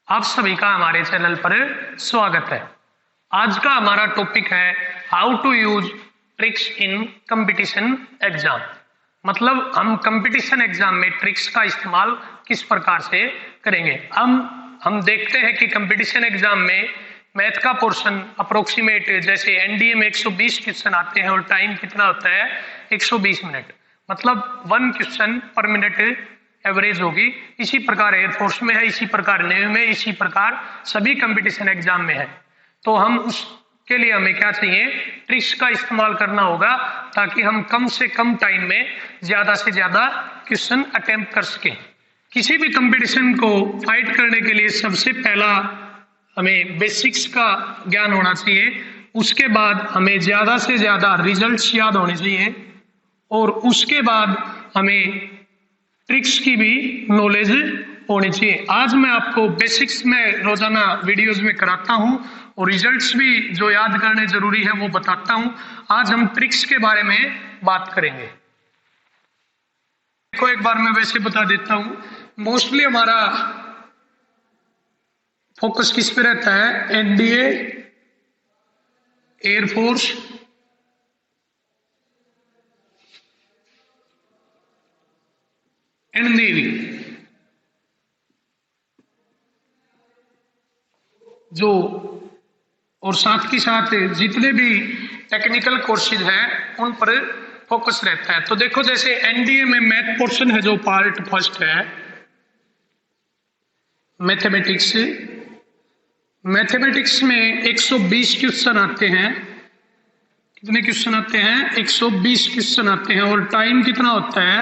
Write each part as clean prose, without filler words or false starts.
आप सभी का हमारे चैनल पर स्वागत है। आज का हमारा टॉपिक है how to use tricks in competition exam. मतलब हम कंपटीशन एग्जाम में ट्रिक्स का इस्तेमाल किस प्रकार से करेंगे। हम देखते हैं कि कंपटीशन एग्जाम में मैथ का पोर्शन अप्रोक्सीमेट जैसे एनडीए में 120 क्वेश्चन आते हैं और टाइम कितना होता है 120 मिनट, मतलब 1 क्वेश्चन पर मिनट एवरेज होगी। इसी प्रकार एयरफोर्स में है, इसी प्रकार नेवी में, इसी प्रकार सभी कंपटीशन एग्जाम में है। तो हम उसके लिए हमें क्या चाहिए, ट्रिक्स का इस्तेमाल करना होगा ताकि हम कम से कम टाइम में ज्यादा से ज्यादा क्वेश्चन अटेम्प्ट कर सकें। किसी भी कंपटीशन को फाइट करने के लिए सबसे पहला हमें बेसिक्स का ज्ञान होना चाहिए, उसके बाद हमें ज्यादा से ज्यादा रिजल्ट्स याद होने चाहिए और उसके बाद हमें ट्रिक्स की भी नॉलेज होनी चाहिए। आज मैं आपको बेसिक्स में रोजाना वीडियोस में कराता हूं और रिजल्ट्स भी जो याद करने जरूरी है वो बताता हूं। आज हम ट्रिक्स के बारे में बात करेंगे। देखो एक बार मैं वैसे बता देता हूं, मोस्टली हमारा फोकस किस पे रहता है, एनडीए, एयरफोर्स, एंड नेवी। जो और साथ के साथ जितने भी टेक्निकल कोर्सेज हैं उन पर फोकस रहता है। तो देखो जैसे एनडीए में मैथ पोर्शन है जो पार्ट फर्स्ट है, मैथमेटिक्स। मैथमेटिक्स में 120 क्वेश्चन आते हैं। कितने क्वेश्चन आते हैं, 120 क्वेश्चन आते हैं और टाइम कितना होता है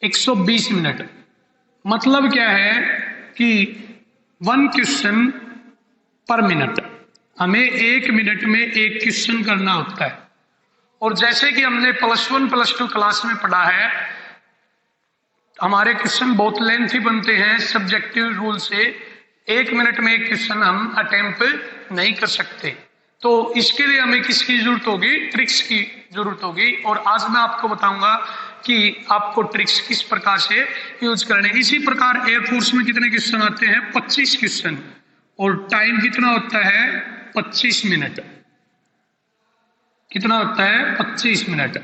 120 मिनट। मतलब क्या है कि 1 क्वेश्चन पर मिनट, हमें 1 मिनट में 1 क्वेश्चन करना होता है। और जैसे कि हमने +1 +2 क्लास में पढ़ा है, हमारे क्वेश्चन बहुत लेंथी बनते हैं सब्जेक्टिव रूल से। 1 मिनट में 1 क्वेश्चन हम अटेम्प्ट नहीं कर सकते। तो इसके लिए हमें किसकी जरूरत होगी, ट्रिक्स की जरूरत होगी। और आज मैं आपको बताऊंगा कि आपको ट्रिक्स किस प्रकार से यूज करने। इसी प्रकार एयरफोर्स में कितने क्वेश्चन आते हैं, 25 क्वेश्चन, और टाइम कितना होता है 25 मिनट। कितना होता है 25 मिनट।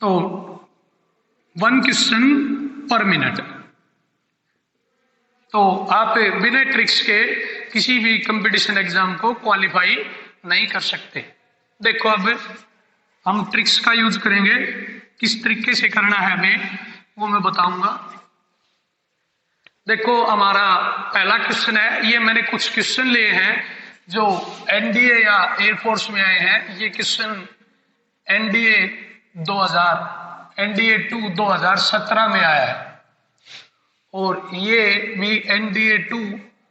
तो 1 क्वेश्चन पर मिनट। तो आप बिना ट्रिक्स के किसी भी कंपटीशन एग्जाम को क्वालिफाई नहीं कर सकते। देखो अब हम ट्रिक्स का यूज करेंगे, किस तरीके से करना है हमें वो मैं बताऊंगा। देखो हमारा पहला क्वेश्चन है, ये मैंने कुछ क्वेश्चन लिए हैं जो एनडीए या एयरफोर्स में आए हैं। ये क्वेश्चन एनडीए 2 2017 में आया है और ये भी एनडीए 2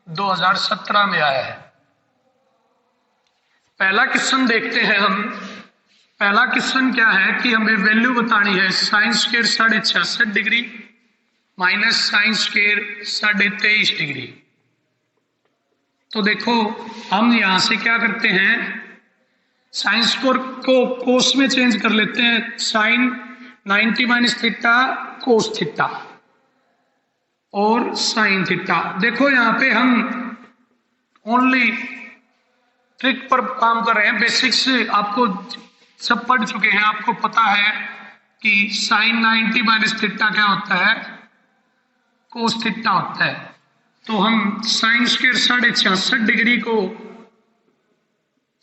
2017 में आया है। पहला क्वेश्चन देखते हैं हम। पहला क्वेश्चन क्या है कि हमें वैल्यू बतानी है sin² 66.5 degree minus sin² 23.5 degree. तो देखो हम यहां से क्या करते हैं, sin² को कोस में चेंज कर लेते हैं, sin 90 - थीटा कोस थीटा और sin थीटा। देखो यहाँ पे हम ओनली ट्रिक पर काम कर रहे हैं, बेसिक्स आपको सब पढ़ चुके हैं। आपको पता है कि sin 90 - थीटा क्या होता है, कोस थीटा होता है। तो हम sin² 66.5 डिग्री को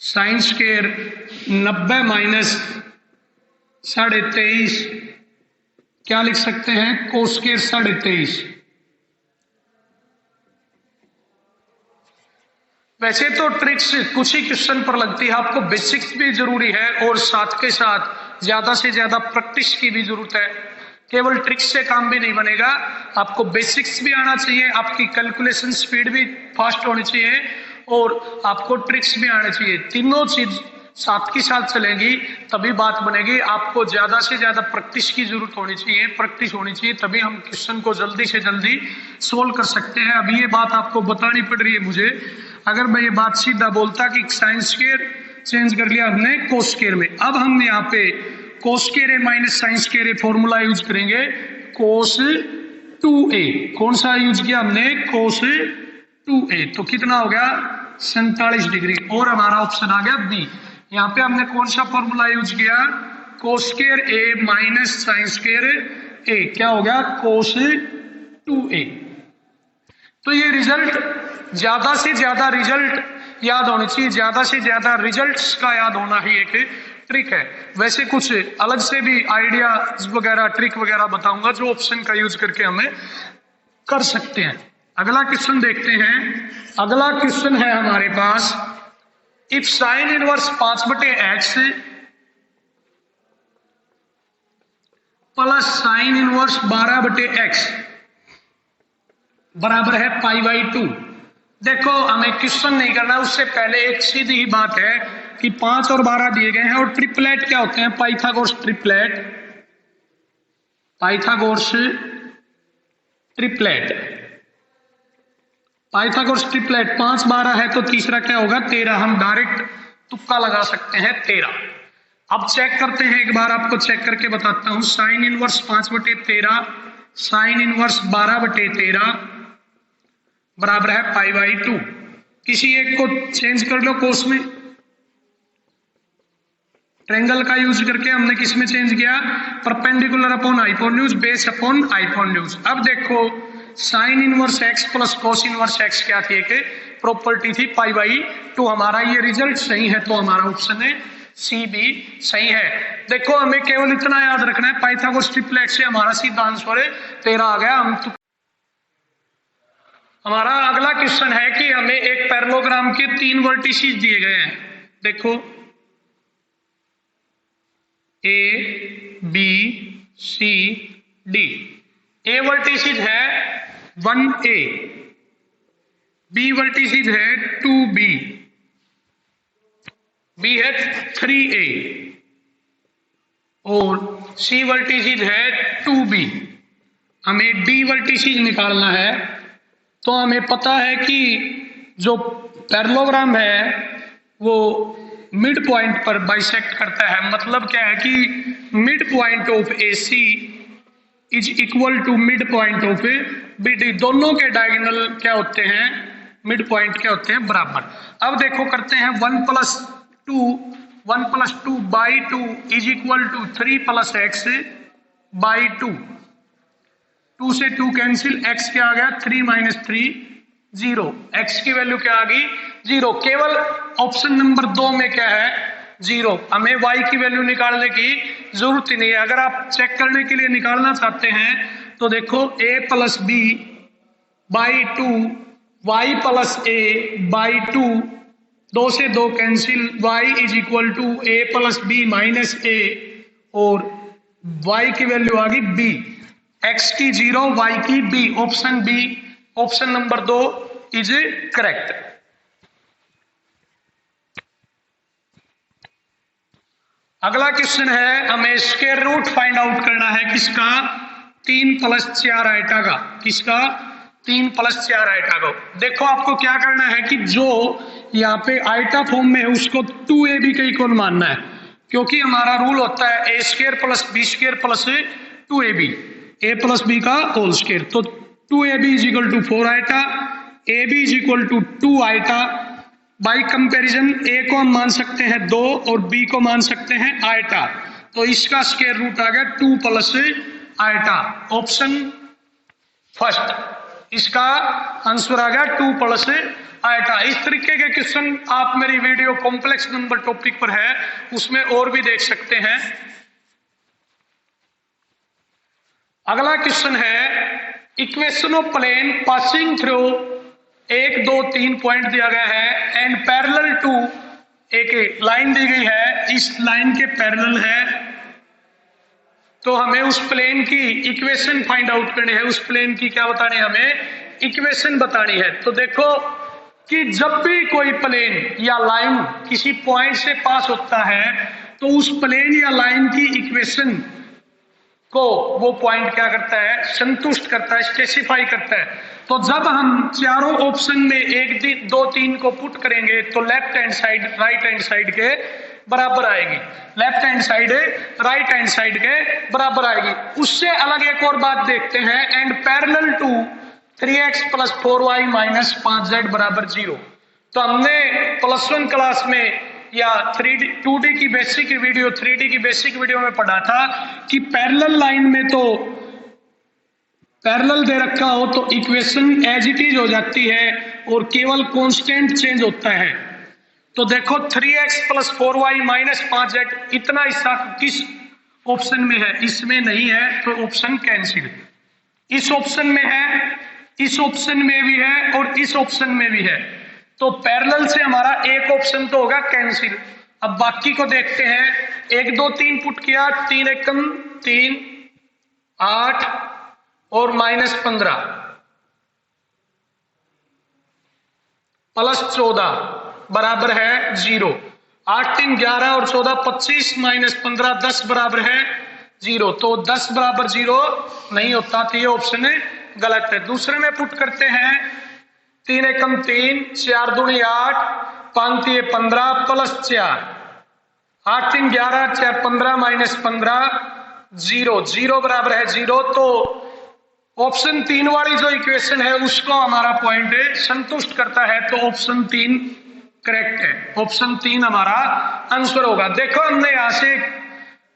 sin² 90 - 23.5 क्या लिख सकते हैं, cos² 23.5। वैसे तो ट्रिक्स कुछ ही क्वेश्चन पर लगती है, आपको बेसिक्स भी जरूरी है और साथ के साथ ज्यादा से ज्यादा प्रैक्टिस की भी जरूरत है। केवल ट्रिक्स से काम भी नहीं बनेगा, आपको बेसिक्स भी आना चाहिए, आपकी कैलकुलेशन स्पीड भी फास्ट होनी चाहिए और आपको ट्रिक्स भी आने चाहिए। तीनों चीज साथ के साथ चलेंगी तभी बात बनेगी। आपको ज्यादा से ज्यादा प्रैक्टिस की जरूरत होनी चाहिए, प्रैक्टिस होनी चाहिए, तभी हम क्वेश्चन को जल्दी से जल्दी सोल्व कर सकते हैं। अभी ये बात आपको बतानी पड़ रही है मुझे। अगर मैं ये बात सीधा बोलता कि sin² चेंज कर लिया हमने cos² में, अब हम यहाँ पे cos² minus sin² formula use करेंगे cos 2a। कौन सा यूज किया हमने, cos 2a, तो कितना हो गया 47 डिग्री। और हमारा ऑप्शन आ गया बी। यहाँ पे हमने कौन सा फॉर्मूला यूज किया, कोस स्क्वायर ए माइनस साइन स्क्वायर ए, क्या हो गया कोस 2a। तो ये रिजल्ट ज्यादा से ज्यादा रिजल्ट याद होनी चाहिए, ज्यादा से ज्यादा रिजल्ट्स का याद होना ही एक ट्रिक है। वैसे कुछ अलग से भी आइडिया वगैरह ट्रिक वगैरह बताऊंगा जो ऑप्शन का यूज करके हमें कर सकते हैं। अगला क्वेश्चन देखते हैं। अगला क्वेश्चन है हमारे पास, if sine inverse 5/x plus sine inverse 12/x बराबर है π/2। देखो हमें क्वेश्चन नहीं करना, उससे पहले एक सीधी ही बात है कि 5 और 12 दिए गए हैं और ट्रिपलेट क्या होते हैं, Pythagoras triplet, Pythagoras triplet, Pythagoras triplet 5 12 है तो तीसरा क्या होगा 13। हम डायरेक्ट तुक्का लगा सकते हैं 13। अब चेक करते हैं, एक बार आपको चेक करके बताता हूं। साइन इनवर्स 5/13 साइन इनवर्स 12/13 बराबर है π/2। किसी एक को चेंज कर लो कोस में, ट्रायंगल का यूज करके हमने किस में चेंज किया, perpendicular upon hypotenuse, base upon hypotenuse. अब देखो sine inverse x plus cos inverse x क्या थी, एक प्रॉपर्टी थी π/2। हमारा ये रिजल्ट सही है तो हमारा ऑप्शन है सी भी सही है। देखो हमें केवल इतना याद रखना है, पाइथागोरस ट्रिपलेट से हमारा सीधा आंसर 13 आ गया। हम तो हमारा अगला क्वेश्चन है कि हमें एक पैरेललोग्राम के 3 वर्टिसेस दिए गए हैं। देखो A B C D. A vertices है 1a, बी वर्टिसेस है 2b, बी है 3a और सी वर्टिसेस है 2b। हमें डी वर्टिसेस निकालना है। तो हमें पता है कि जो पैरेललोग्राम है वो मिड पॉइंट पर बाइसेक्ट करता है। मतलब क्या है कि mid point of A C is equal to mid point of B D. दोनों के डायगोनल क्या होते हैं, मिड पॉइंट क्या होते हैं, बराबर। अब देखो करते हैं 1 + 2/2 इज इक्वल टू 3 + x/2। 2 से 2 कैंसिल, x क्या आ गया 3 - 3 0, x की वैल्यू क्या आ गई 0। केवल ऑप्शन नंबर 2 में क्या है 0। हमें y की वैल्यू निकालने की जरूरत ही नहीं है। अगर आप चेक करने के लिए निकालना चाहते हैं तो देखो a + b/2 y + a/2, 2 से 2 कैंसिल, y is equal to a + b - a और y की वैल्यू आ गई b, x की 0 y की b। Option B, option number 2 is correct. अगला क्वेश्चन है, हमें स्क्वायर रूट फाइंड आउट करना है किसका, 3 + 4 आइटा का। किसका 3 + 4 आइटा का। देखो आपको क्या करना है कि जो यहाँ पे आइटा फॉर्म में है उसको 2ab का इक्वल मानना है, क्योंकि हमारा रूल होता है a² + b² + 2ab, a + b का होल स्क्वायर। तो 2ab = 4 eta, ab = 2 eta. By comparison a को हम मान सकते हैं 2 और b को मान सकते हैं आइटा। तो इसका स्क्वायर रूट आ गया 2 + आइटा। ऑप्शन फर्स्ट, इसका आंसर आ गया 2 + आइटा। इस तरीके के क्वेश्चन आप मेरी वीडियो कॉम्प्लेक्स नंबर टॉपिक पर है उसमें और भी देख सकते हैं। अगला क्वेश्चन है, equation of plane passing through 1 2 3 point दिया गया है एंड पैरेलल टू एक लाइन दी गई है, इस लाइन के पैरेलल है। तो हमें उस प्लेन की इक्वेशन फाइंड आउट करनी है। उस प्लेन की क्या बतानी है, हमें इक्वेशन बतानी है। तो देखो कि जब भी कोई प्लेन या लाइन किसी पॉइंट से पास होता है तो उस प्लेन या लाइन की इक्वेशन को वो पॉइंट क्या करता है, संतुष्ट करता है, स्पेसिफाई करता है। तो जब हम चारों ऑप्शन में 1 2 3 को पुट करेंगे तो left hand side right hand side के बराबर आएगी, left hand side right hand side के बराबर आएगी। उससे अलग एक और बात देखते हैं, and parallel to 3x plus 4y minus 5z बराबर 0। तो हमने +1 क्लास में या 2D की बेसिक वीडियो 3D की बेसिक वीडियो में पढ़ा था कि पैरेलल लाइन में तो पैरेलल दे रखा हो तो इक्वेशन एज इट इज हो जाती है और केवल कांस्टेंट चेंज होता है। तो देखो 3x plus 4y minus 5z इतना हिस्सा किस ऑप्शन में है, इसमें नहीं है तो ऑप्शन कैंसिल। इस ऑप्शन में है, इस ऑप्शन में भी है और इस ऑप्शन में भी है, तो पैरेलल से हमारा एक ऑप्शन तो होगा कैंसिल। अब बाकी को देखते हैं, 1 2 3 पुट किया, 3 एकम 3 8 और -15 प्लस 14 बराबर है 0। 8 3 11 और 14 25 -15 10 बराबर है 0। तो 10 बराबर 0 नहीं होता, तो ये ऑप्शन गलत है। दूसरे में पुट करते हैं, 3 एकम 3 4 दूनी 8 5 3 15 प्लस 4 8 3 11 4 15 -15 0 0 बराबर है 0। तो ऑप्शन 3 वाली जो इक्वेशन है उसको हमारा पॉइंट संतुष्ट करता है, तो ऑप्शन 3 करेक्ट है। ऑप्शन 3 हमारा आंसर होगा। देखो हमने यहां से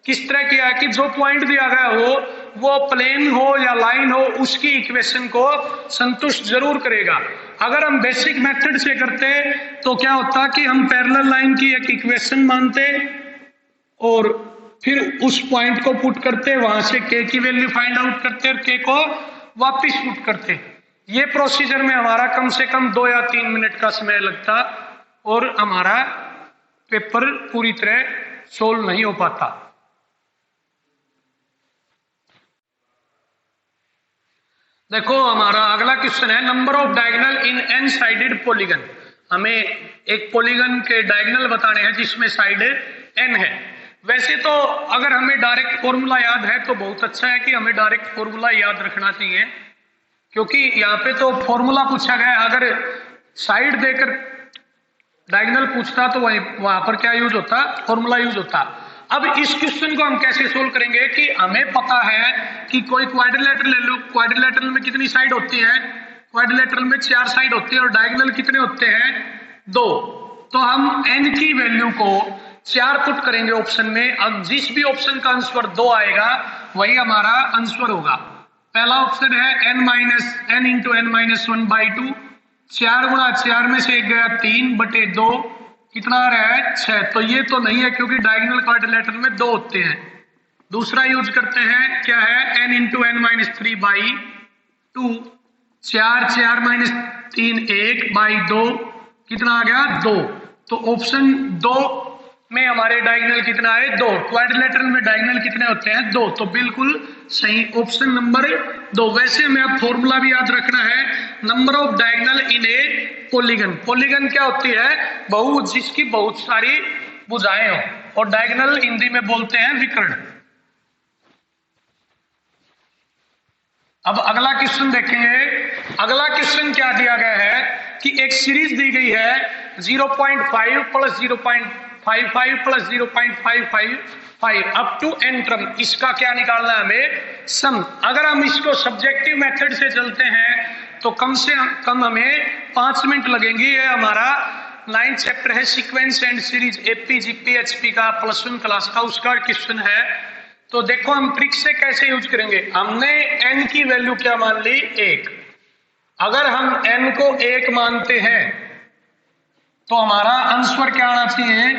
किस तरह किया है कि जो पॉइंट दिया गया हो वो प्लेन हो या लाइन हो उसकी इक्वेशन को संतुष्ट जरूर करेगा। अगर हम बेसिक मेथड से करते तो क्या होता कि हम पैरेलल लाइन की एक इक्वेशन मानते और फिर उस पॉइंट को पुट करते, वहां से के की वैल्यू फाइंड आउट करते और के को वापस पुट करते। ये प्रोसीजर में हमारा कम से कम 2 या 3 मिनट का समय लगता और हमारा पेपर पूरी तरह सोल्व नहीं हो पाता। देखो हमारा अगला क्वेश्चन है, number of diagonal in an sided polygon. हमें एक पॉलीगन के डायगोनल बताने हैं जिसमें साइड एन है। वैसे तो अगर हमें डायरेक्ट फॉर्मूला याद है तो बहुत अच्छा है कि हमें डायरेक्ट फॉर्मूला याद रखना चाहिए, क्योंकि यहाँ पे तो फॉर्मूला पूछा गया है। अगर साइड देकर डायगोनल पूछता तो वहां पर क्या यूज होता, फॉर्मूला यूज होता। अब इस क्वेश्चन को हम कैसे सोल्व करेंगे कि हमें पता है कि कोई क्वाड्रिलेटरल ले लो, क्वाड्रिलेटरल में कितनी साइड होती है, क्वाड्रिलेटरल में 4 साइड होती है और डायगोनल कितने होते हैं 2। तो हम n की वैल्यू को 4 पुट करेंगे ऑप्शन में। अब जिस भी ऑप्शन का आंसर 2 आएगा वही हमारा आंसर होगा। पहला ऑप्शन है n इंटू n माइनस 1/2, 4 गुणा 4 में से 1 गया 3/2, कितना आ रहा है 6। तो ये तो नहीं है क्योंकि डायगोनल क्वाड्रिलेटरल में 2 होते हैं। दूसरा यूज करते हैं, क्या है n into n minus 3/2, 4 4 minus 3 1/2, कितना आ गया 2। तो ऑप्शन 2 में हमारे डायगोनल कितना है 2। क्वाड्रिलेटरल में डायगोनल कितने होते हैं 2, तो बिल्कुल सही ऑप्शन नंबर 2। वैसे हमें अब फॉर्मूला भी याद रखना है, number of diagonal in A polygon. Polygon क्या होती है, बहुभुज जिसकी बहुत सारी भुजाएं हो, और डायगोनल हिंदी में बोलते हैं विकर्ण। अब अगला क्वेश्चन देखेंगे। अगला क्वेश्चन क्या दिया गया है कि एक सीरीज दी गई है 0.5 plus 0.55 plus 0.555 up to n term. इसका क्या निकालना है हमें, सम। अगर हम इसको सब्जेक्टिव मेथड से चलते हैं तो कम से कम हमें 5 मिनट लगेंगे। ये हमारा 9th चैप्टर है सीक्वेंस एंड सीरीज APGPHP का +1 क्लास का, उसका क्वेश्चन है। तो देखो हम ट्रिक से कैसे यूज करेंगे। हमने n की वैल्यू क्या मान ली 1। अगर हम n को 1 मानते हैं तो हमारा आंसर क्या आना चाहिए,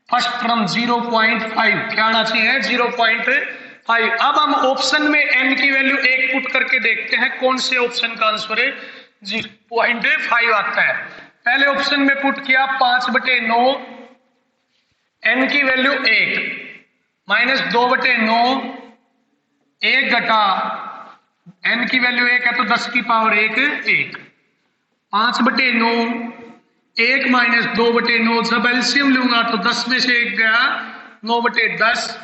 फर्स्ट टर्म 0.5 क्या आना चाहिए 0.5। अब हम ऑप्शन में n की वैल्यू 1 पुट करके देखते हैं कौन से ऑप्शन का आंसर 0.5 आता है। पहले ऑप्शन में पुट किया 5/9, n की वैल्यू 1 माइनस 2/9, 1 घटा n की वैल्यू 1 है तो 10 की पावर 1 1, 5/9, 1 माइनस 2/9। जब एलसीएम लूंगा तो 10 में से 1 गया 9/10,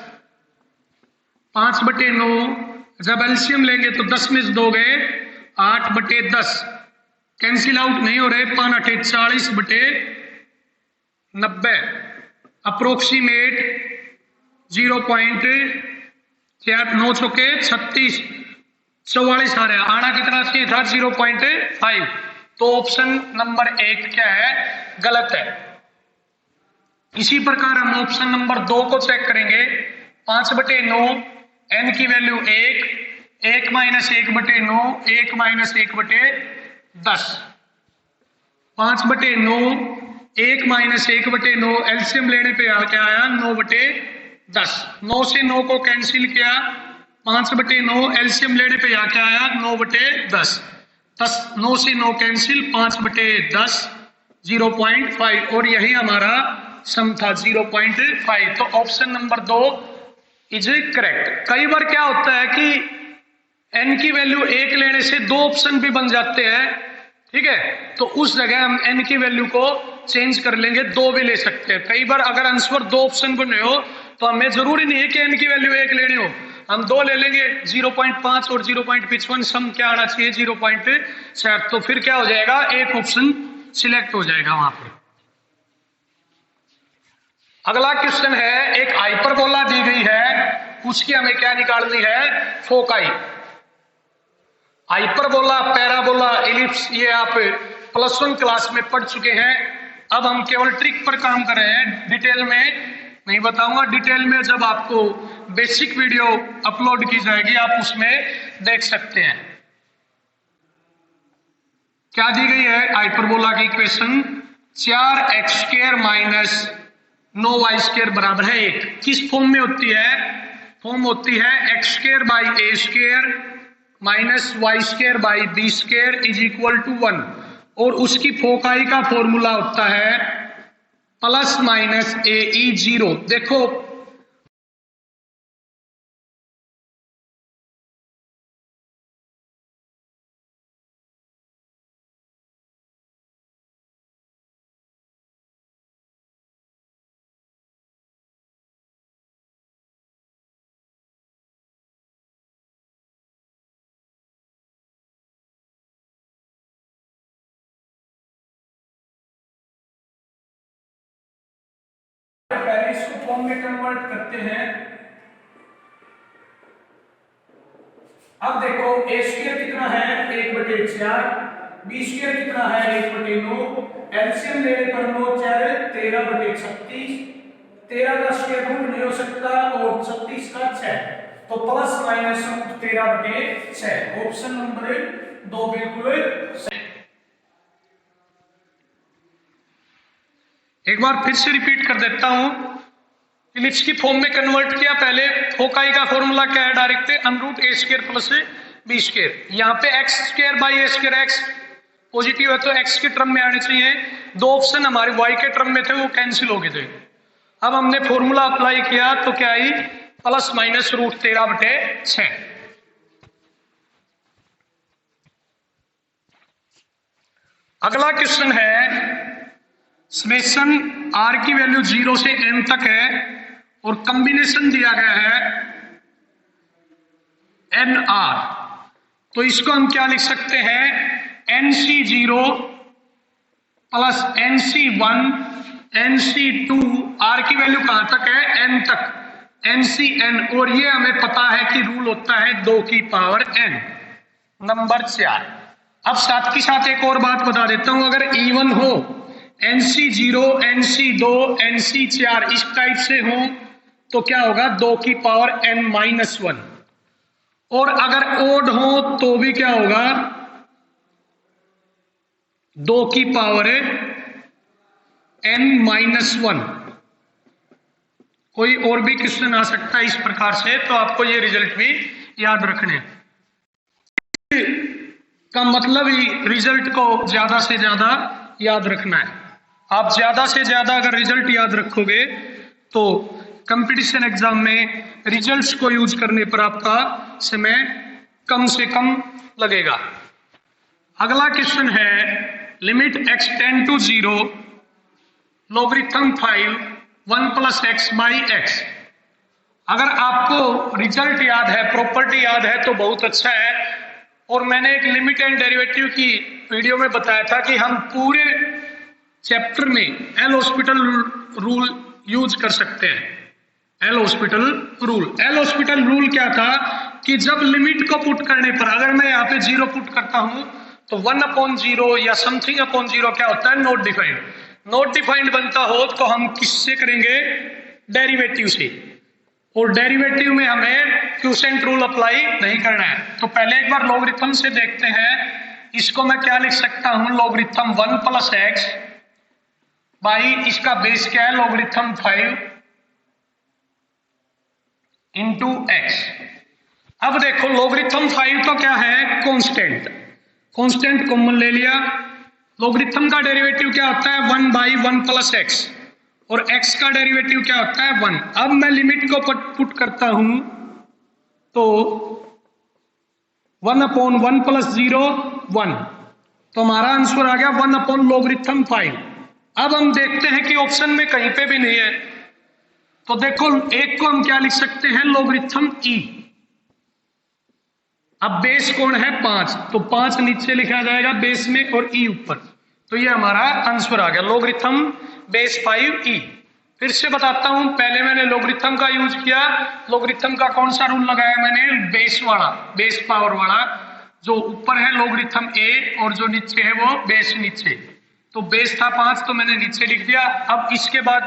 5/9। जब एलसीएम लेंगे तो 10 में से 2 गए 8/10, कैंसिल आउट नहीं हो रहे, 5 8 40/90, अप्रोक्सीमेट 0.9 36, 44 आ रहा है, आना कितना चाहिए था 0.5। तो ऑप्शन नंबर 1 क्या है, गलत है। इसी प्रकार हम ऑप्शन नंबर 2 को चेक करेंगे। 5/9 n की value 1, 1 minus 1/9, 1 minus 1/10। 5/9, 1 minus 1/9, LCM लेने पे क्या आया 9/10। 9 से 9 को कैंसिल किया, 5/9, एलसीएम लेने पे क्या आया 9/10। 9 से 9 कैंसिल, 5/10 0.5, और यही हमारा सम था 0.5। तो ऑप्शन नंबर 2 इज करेक्ट। कई बार क्या होता है कि n की वैल्यू 1 लेने से 2 ऑप्शन भी बन जाते हैं, ठीक है, तो उस जगह हम n की वैल्यू को चेंज कर लेंगे, 2 भी ले सकते हैं। कई बार अगर आंसर 2 ऑप्शन बने हो तो हमें जरूरी नहीं है कि n की वैल्यू 1 लेनी हो, हम 2 ले लेंगे। 0.5 और 0.55 सम क्या आना चाहिए 0.7। तो फिर क्या हो जाएगा, एक ऑप्शन सिलेक्ट हो जाएगा वहां पर। अगला क्वेश्चन है, एक हाइपरबोला दी गई है, उसकी हमें क्या निकालनी है, फोकाई। हाइपरबोला, पैराबोला, एलिप्स ये आप +1 क्लास में पढ़ चुके हैं। अब हम केवल ट्रिक पर काम कर रहे हैं, डिटेल में नहीं बताऊंगा। डिटेल में जब आपको बेसिक वीडियो अपलोड की जाएगी आप उसमें देख सकते हैं। क्या दी गई है हाइपरबोला की इक्वेशन, 4x² माइनस 9y² बराबर है 1। किस फॉर्म में होती है, फॉर्म होती है x² minus y² is equal to 1, और उसकी फोकाई का फॉर्मूला होता है ±AE0। देखो पहले इसको फॉर्म में कन्वर्ट करते हैं। अब देखो a² कितना है 1/4, b² कितना है 1/9, एलसीएम लेने पर 9 4 13/36, 13 का स्क्वायर रूट नहीं हो सकता और 36 का 6, तो plus minus root 13/6। Option number 2 बिल्कुल सही। एक बार फिर से रिपीट कर देता हूं, इलिप्स की फॉर्म में कन्वर्ट किया। पहले फोकाई का फॉर्मूला क्या है, डायरेक्ट √a² प्लस b²। यहाँ पे x² x पॉजिटिव है तो x के टर्म में आने चाहिए, 2 ऑप्शन हमारे y के टर्म में थे वो कैंसिल हो गए थे। अब हमने फॉर्मूला अप्लाई किया तो क्या आई, प्लस माइनस रूट 13/6। अगला क्वेश्चन है, समेशन r की वैल्यू 0 से n तक है और कॉम्बिनेशन दिया गया है nr। तो इसको हम क्या लिख सकते हैं, nc0 plus nc1 nc2, r की वैल्यू कहां तक है, n तक, ncn, और ये हमें पता है कि रूल होता है 2 की पावर n। नंबर 4। अब साथ के साथ एक और बात बता देता हूं, अगर इवन हो nc0 nc2 nc4 इस टाइप से हो तो क्या होगा 2 की पावर n-1, और अगर ओड हो तो भी क्या होगा 2 की पावर n-1। कोई और भी क्वेश्चन आ सकता है इस प्रकार से, तो आपको ये रिजल्ट भी याद रखने का मतलब ही रिजल्ट को ज्यादा से ज्यादा याद रखना है। आप ज्यादा से ज्यादा अगर रिजल्ट याद रखोगे तो कंपटीशन एग्जाम में रिजल्ट्स को यूज करने पर आपका समय कम से कम लगेगा। अगला क्वेश्चन है, limit x tend to 0 logarithm 5 1 + x/x। अगर आपको रिजल्ट याद है, प्रॉपर्टी याद है तो बहुत अच्छा है। और मैंने एक लिमिट एंड डेरिवेटिव की वीडियो में बताया था कि हम पूरे चैप्टर में एल हॉस्पिटल रूल यूज कर सकते हैं। एल हॉस्पिटल रूल क्या था कि जब लिमिट को पुट करने पर अगर मैं यहाँ पे 0 पुट करता हूं तो 1/0 या समथिंग अपॉन 0 क्या होता है, नॉट डिफाइंड। नॉट डिफाइंड बनता हो तो हम किससे करेंगे, डेरिवेटिव से, और डेरिवेटिव में हमें क्वोशिएंट रूल अप्लाई नहीं करना है। तो पहले एक बार लॉगरिथम से देखते हैं। इसको मैं क्या लिख सकता हूं, लॉगरिथम 1 + x बाई इसका बेस क्या है, लॉगरिथम 5 इंटू x। अब देखो लॉगरिथम 5 तो क्या है, कांस्टेंट, कांस्टेंट कॉमन ले लिया। लॉगरिथम का डेरिवेटिव क्या होता है, 1/1 + x, और x का डेरिवेटिव क्या होता है, 1। अब मैं लिमिट को पुट करता हूं तो 1/1 + 0 1, तो हमारा आंसर आ गया 1/log 5। अब हम देखते हैं कि ऑप्शन में कहीं पे भी नहीं है, तो देखो एक को हम क्या लिख सकते हैं, लॉगरिथम e। अब बेस कौन है, 5, तो 5 नीचे लिखा जाएगा बेस में और e ऊपर, तो ये हमारा आंसर आ गया लॉगरिथम बेस 5e। फिर से बताता हूं, पहले मैंने लॉगरिथम का यूज किया। लॉगरिथम का कौन सा रूल लगाया मैंने, बेस वाला, बेस पावर वाला। जो ऊपर है लॉगरिथम a और जो नीचे है वो बेस नीचे, तो बेस था 5 तो मैंने नीचे लिख दिया। अब इसके बाद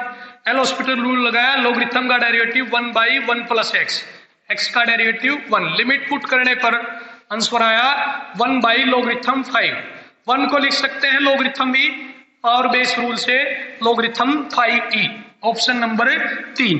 एल हॉस्पिटल रूल लगाया, लॉगरिथम का डेरिवेटिव 1/1 + x, x का डेरिवेटिव 1। लिमिट पुट करने पर आंसर आया 1/log 5। 1 को लिख सकते हैं logarithm e, power base rule से लॉगरिथम 5e, ऑप्शन नंबर 3।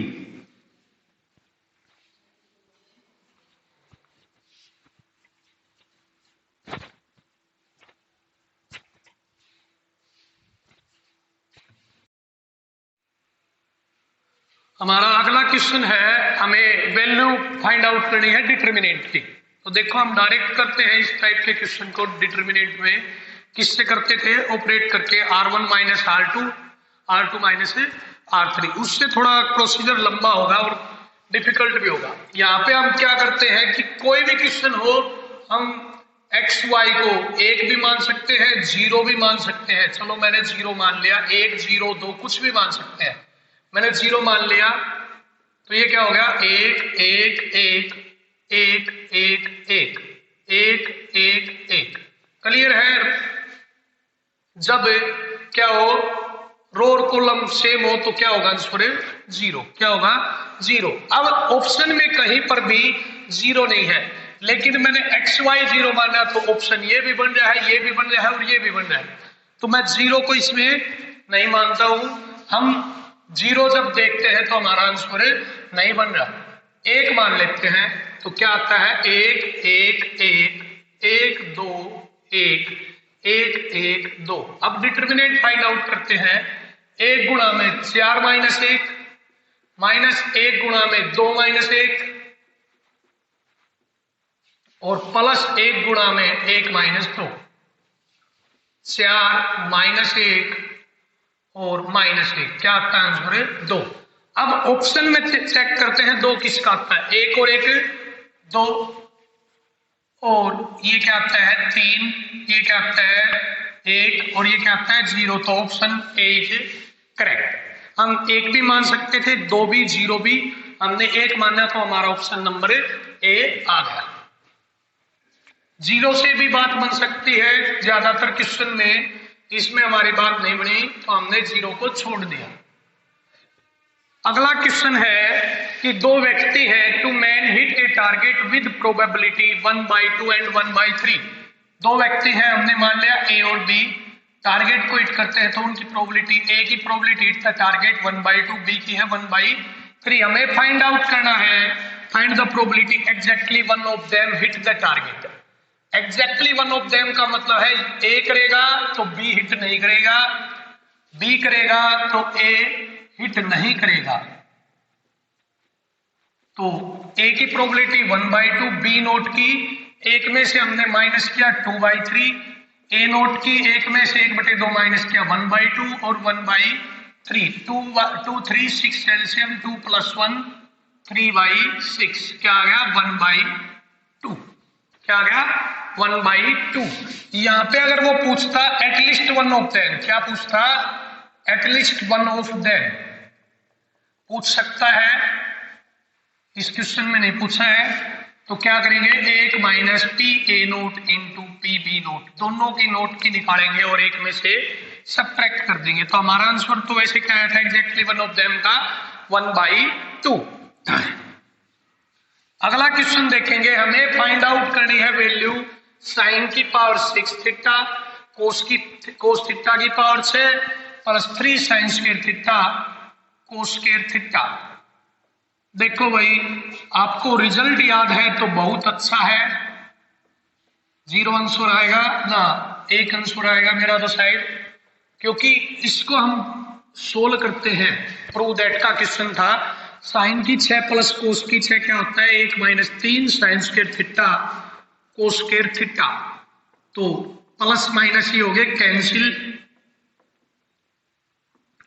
हमारा अगला क्वेश्चन है, हमें वैल्यू फाइंड आउट करनी है डिटर्मिनेंट की। तो देखो हम डायरेक्ट करते हैं इस टाइप के क्वेश्चन को डिटर्मिनेंट में। किससे करते थे, ऑपरेट करके r1 - r2, r2 - r3। उससे थोड़ा प्रोसीजर लंबा होगा और डिफिकल्ट भी होगा। यहाँ पे हम क्या करते हैं कि कोई भी क्वेश्चन हो, हम x y को 1 भी मान सकते हैं, 0 भी मान सकते हैं। चलो मैंने 0 मान लिया, 1 0 2 कुछ भी मान सकते हैं। मैंने 0 मान लिया तो ये क्या हो गया, 1 1 1 1 1 1 1 1 1। क्लियर है। जब क्या हो, रो और कॉलम सेम हो तो क्या होगा, आंसर 0। क्या होगा, 0। अब ऑप्शन में कहीं पर भी 0 नहीं है, लेकिन मैंने x y 0 माना तो ऑप्शन ये भी बन रहा है, ये भी बन रहा है और ये भी बन रहा है, तो मैं 0 को इसमें नहीं मानता हूं। हम 0 जब देखते हैं तो हमारा आंसर नहीं बन रहा। 1 मान लेते हैं तो क्या आता है, 1 1 1 1 2 1 1 1 2। अब डिटर्मिनेंट फाइंड आउट करते हैं। 1 गुणा में 4 - 1 -1 गुणा में 2 - 1 और +1 गुणा में 1 - 2। 4 -1 और -1 क्या आता है, आंसर 2। अब ऑप्शन में चेक करते हैं 2 किसका आता है, 1 और 1 2, और ये क्या आता है 3, ये क्या आता है 1 और ये क्या आता है 0, तो ऑप्शन ए इज करेक्ट। हम 1 भी मान सकते थे, 2 भी, 0 भी, हमने 1 माना तो हमारा ऑप्शन नंबर ए आ गया। 0 से भी बात बन सकती है, ज्यादातर क्वेश्चन में इसमें हमारी बात नहीं बनी तो हमने 0 को छोड़ दिया। अगला क्वेश्चन है कि 2 व्यक्ति है, 2 men hit a target with probability 1/2 and 1/3। 2 व्यक्ति हैं, हमने मान लिया A और B, टारगेट को हिट करते हैं तो उनकी प्रोबेबिलिटी, A की probability hit the target 1/2, B की है 1/3। हमें फाइंड आउट करना है, find the probability exactly one of them hit the target. Exactly one of them का मतलब है A करेगा तो B हिट नहीं करेगा, B करेगा तो A हिट नहीं करेगा। तो A की प्रोबेबिलिटी 1/2, B नोट की 1 में से हमने माइनस किया 2/3, A नोट की 1 में से 1/2 माइनस किया 1/2 और 1/3। 2 3 6 एलसीएम 2 + 1 3/6 क्या आ गया 1/2। क्या आ गया 1/2। यहां पे अगर वो पूछता एटलीस्ट वन ऑफ देम, क्या पूछता, एटलीस्ट वन ऑफ देम पूछ सकता है, इस क्वेश्चन में नहीं पूछा है। तो क्या करेंगे, 1 minus T A naught into P B naught, दोनों की नोट की निकालेंगे और एक में से सब्ट्रैक्ट कर देंगे। तो हमारा आंसर तो वैसे क्या आया था एग्जैक्टली वन ऑफ देम का 1/2। अगला क्वेश्चन देखेंगे, हमें फाइंड आउट करनी है वैल्यू साइन की पावर 6 थीटा कोस थीटा की power 6 plus 3 sine square theta cos square theta. देखो भाई, आपको रिजल्ट याद है तो बहुत अच्छा है, 0 आंसर आएगा ना, 1 आंसर आएगा मेरा तो शायद, क्योंकि इसको हम सोल्व करते हैं। प्रूव दैट का क्वेश्चन था, साइन की 6 प्लस कोस की 6 क्या होता है, 1 minus 3 sine square theta cos square theta. तो प्लस माइनस ही हो गए कैंसिल,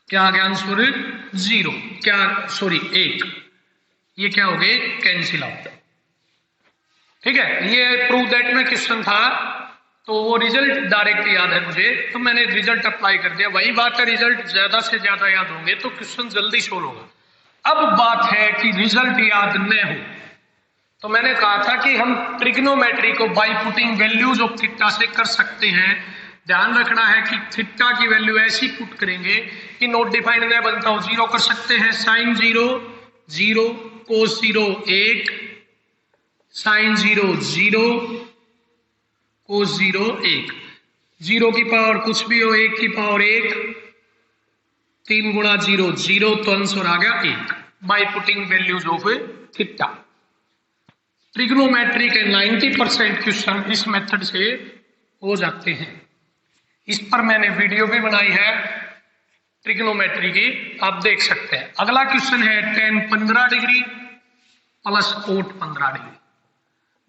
क्या आ गया आंसर 0, क्या सॉरी 1, ये क्या हो गए कैंसिल आउट। ठीक है, ये प्रूव दैट में क्वेश्चन था, तो वो रिजल्ट डायरेक्ट याद है मुझे, तो मैंने रिजल्ट अप्लाई कर दिया। वही बात है, रिजल्ट ज्यादा से ज्यादा याद होंगे तो क्वेश्चन जल्दी सोल्व होगा। अब बात है कि रिजल्ट याद न हो, तो मैंने कहा था कि हम ट्रिग्नोमेट्री को by putting values of theta से कर सकते हैं। ध्यान रखना है कि थीटा की वैल्यू ऐसी पुट करेंगे कि नोट डिफाइंड न बनता हो, 0 कर सकते हैं, साइन 0 0, कोस 0 1, साइन 0 0, कोस 0 1, 0 की पावर कुछ भी हो, 1 की पावर 1, 3 गुणा 0 0, तो आंसर आ गया 1 by putting values of theta. Trigonometry के 90% क्वेश्चन इस मेथड से हो जाते हैं। इस पर मैंने वीडियो भी बनाई है ट्रिग्नोमेट्री की, आप देख सकते हैं। अगला क्वेश्चन है tan 15 degree plus cot 15 degree.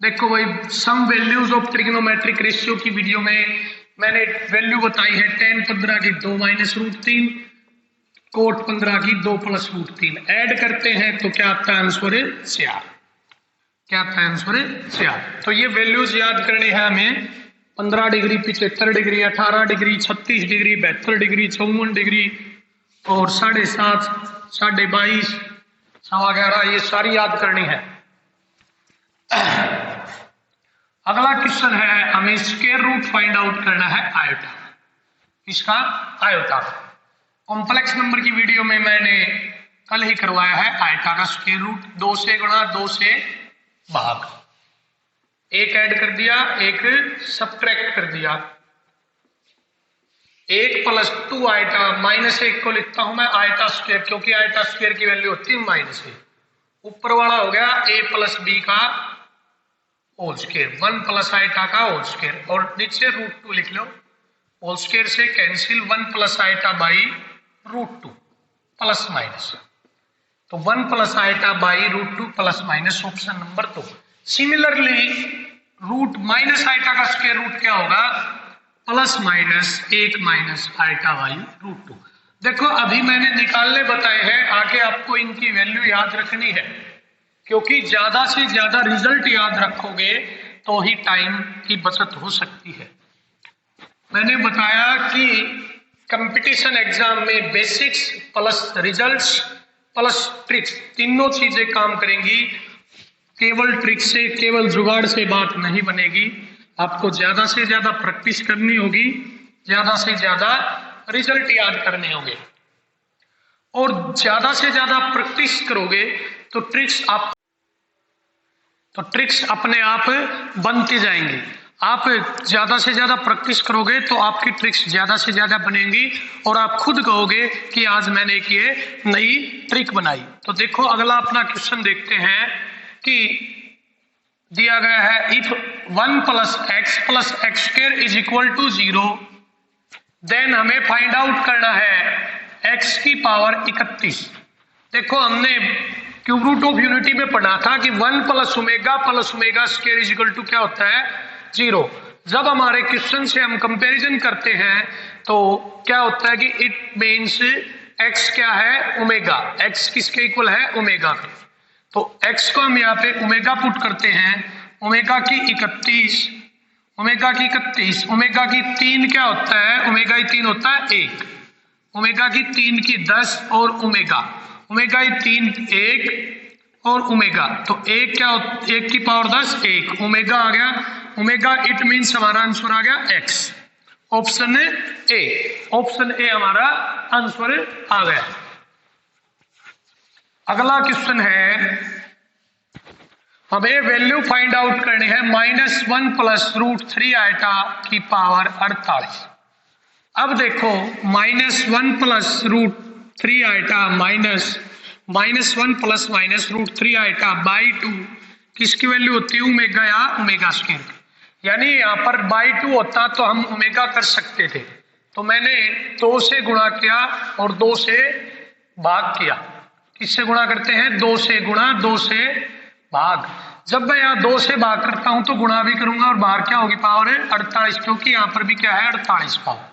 देखो भाई, some values of trigonometric ratio की वीडियो में मैंने वैल्यू बताई है, tan 15 की 2 माइनस रूट 3, कोट 15 की 2 प्लस रूट 3। ऐड करते हैं तो क्या आता है आंसर 4, क्या आता है आंसर 4। तो ये वैल्यूज याद करनी है हमें, 15 degree 75 degree 18 degree 36 degree 72 degree 54 degree और 7.5 22.5 11.25, ये सारी याद करनी है। अगला क्वेश्चन है, हमें स्क्वायर रूट फाइंड आउट करना है आयोटा, इसका आयोटा। कॉम्प्लेक्स नंबर की वीडियो में मैंने कल ही करवाया है आयोटा का स्क्वायर रूट, 2 से गुणा 2 से भाग, एक ऐड कर दिया, एक सब्ट्रैक्ट कर दिया, 1 प्लस 2 आयटा माइनस 1 को लिखता हूं मैं आयटा स्क्वायर, क्योंकि आयटा स्क्वायर की वैल्यू होती है -1। ऊपर वाला हो गया a प्लस बी का होल स्क्वायर, 1 प्लस आयटा का होल स्क्वायर, और नीचे √2 लिख लो, होल स्क्वायर से cancel, 1 plus iota by √2 plus minus, तो 1 plus iota by √2 plus minus option number 2। Similarly root minus iota का स्क्वायर रूट क्या होगा, plus minus 1 minus eta by √2। देखो अभी मैंने निकालने बताए हैं, आगे आपको इनकी वैल्यू याद रखनी है, क्योंकि ज्यादा से ज्यादा रिजल्ट याद रखोगे तो ही टाइम की बचत हो सकती है। मैंने बताया कि कंपटीशन एग्जाम में basics plus results plus tricks तीनों चीजें काम करेंगी। केवल ट्रिक से, केवल जुगाड़ से बात नहीं बनेगी, आपको ज्यादा से ज्यादा प्रैक्टिस करनी होगी, ज्यादा से ज्यादा रिजल्ट याद करने होंगे, और ज्यादा से ज्यादा प्रैक्टिस करोगे तो ट्रिक्स अपने आप बनती जाएंगी। आप ज्यादा से ज्यादा प्रैक्टिस करोगे तो आपकी ट्रिक्स ज्यादा से ज्यादा बनेंगी, और आप खुद कहोगे कि आज मैंने एक ये नई ट्रिक बनाई। तो देखो अगला अपना क्वेश्चन देखते हैं कि दिया गया है, if 1 plus x square is equal to 0, then हमें फाइंड आउट करना है x की पावर 31। देखो हमने क्यूब रूट ऑफ यूनिटी में पढ़ा था कि 1 plus omega square is equal to क्या होता है 0। जब हमारे क्वेश्चन से हम कंपैरिजन करते हैं तो क्या होता है कि इट मीन्स x क्या है ओमेगा, x किसके इक्वल है ओमेगा के, तो x को हम यहाँ पे ओमेगा पुट करते हैं, ओमेगा की 31, ओमेगा की 31, ओमेगा की 3 क्या होता है, ओमेगा की 3 होता है 1, ओमेगा की 3 की 10 और ओमेगा की 3 1 और ओमेगा। तो एक क्या, 1 की पावर 10 1 ओमेगा आ गया। ओमेगा इट मीन्स हमारा आंसर आ गया x। Option A, option A हमारा आंसर आ गया। अगला क्वेश्चन है, हमें वैल्यू फाइंड आउट करनी है -1 प्लस √3 आइटा की पावर 48। अब देखो -1 plus √3 iota -1 plus -√3 iota by 2 किसकी वैल्यू होती है, ओमेगा या ओमेगा स्क्वायर। यानी यहाँ पर बाई 2 होता तो हम ओमेगा कर सकते थे, तो मैंने 2 से गुणा किया और 2 से भाग किया। किससे गुणा करते हैं, 2 से गुणा 2 से भाग। जब मैं यहाँ 2 से भाग करता हूं तो गुणा भी करूंगा और बाहर क्या होगी, पावर है 48, क्योंकि यहाँ पर भी क्या है 48 पावर।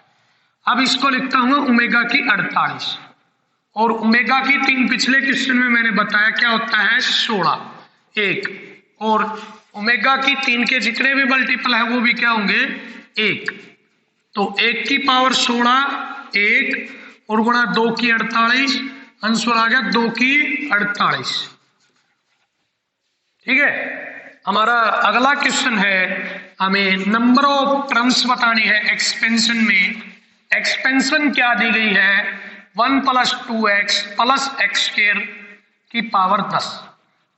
अब इसको लिखता हूं ओमेगा की 48 और ओमेगा की 3 पिछले क्वेश्चन में मैंने बताया क्या होता है 16 1, और ओमेगा की 3 के जितने भी मल्टीपल है वो भी क्या होंगे 1। तो 1 की पावर 16 1 और गुणा 2 की 48, आंसर आ गया 2 की 48। ठीक है। हमारा अगला क्वेश्चन है, हमें नंबर ऑफ टर्म्स बतानी है एक्सपेंशन में। एक्सपेंशन क्या दी गई है, 1 + 2x + x² की पावर 10।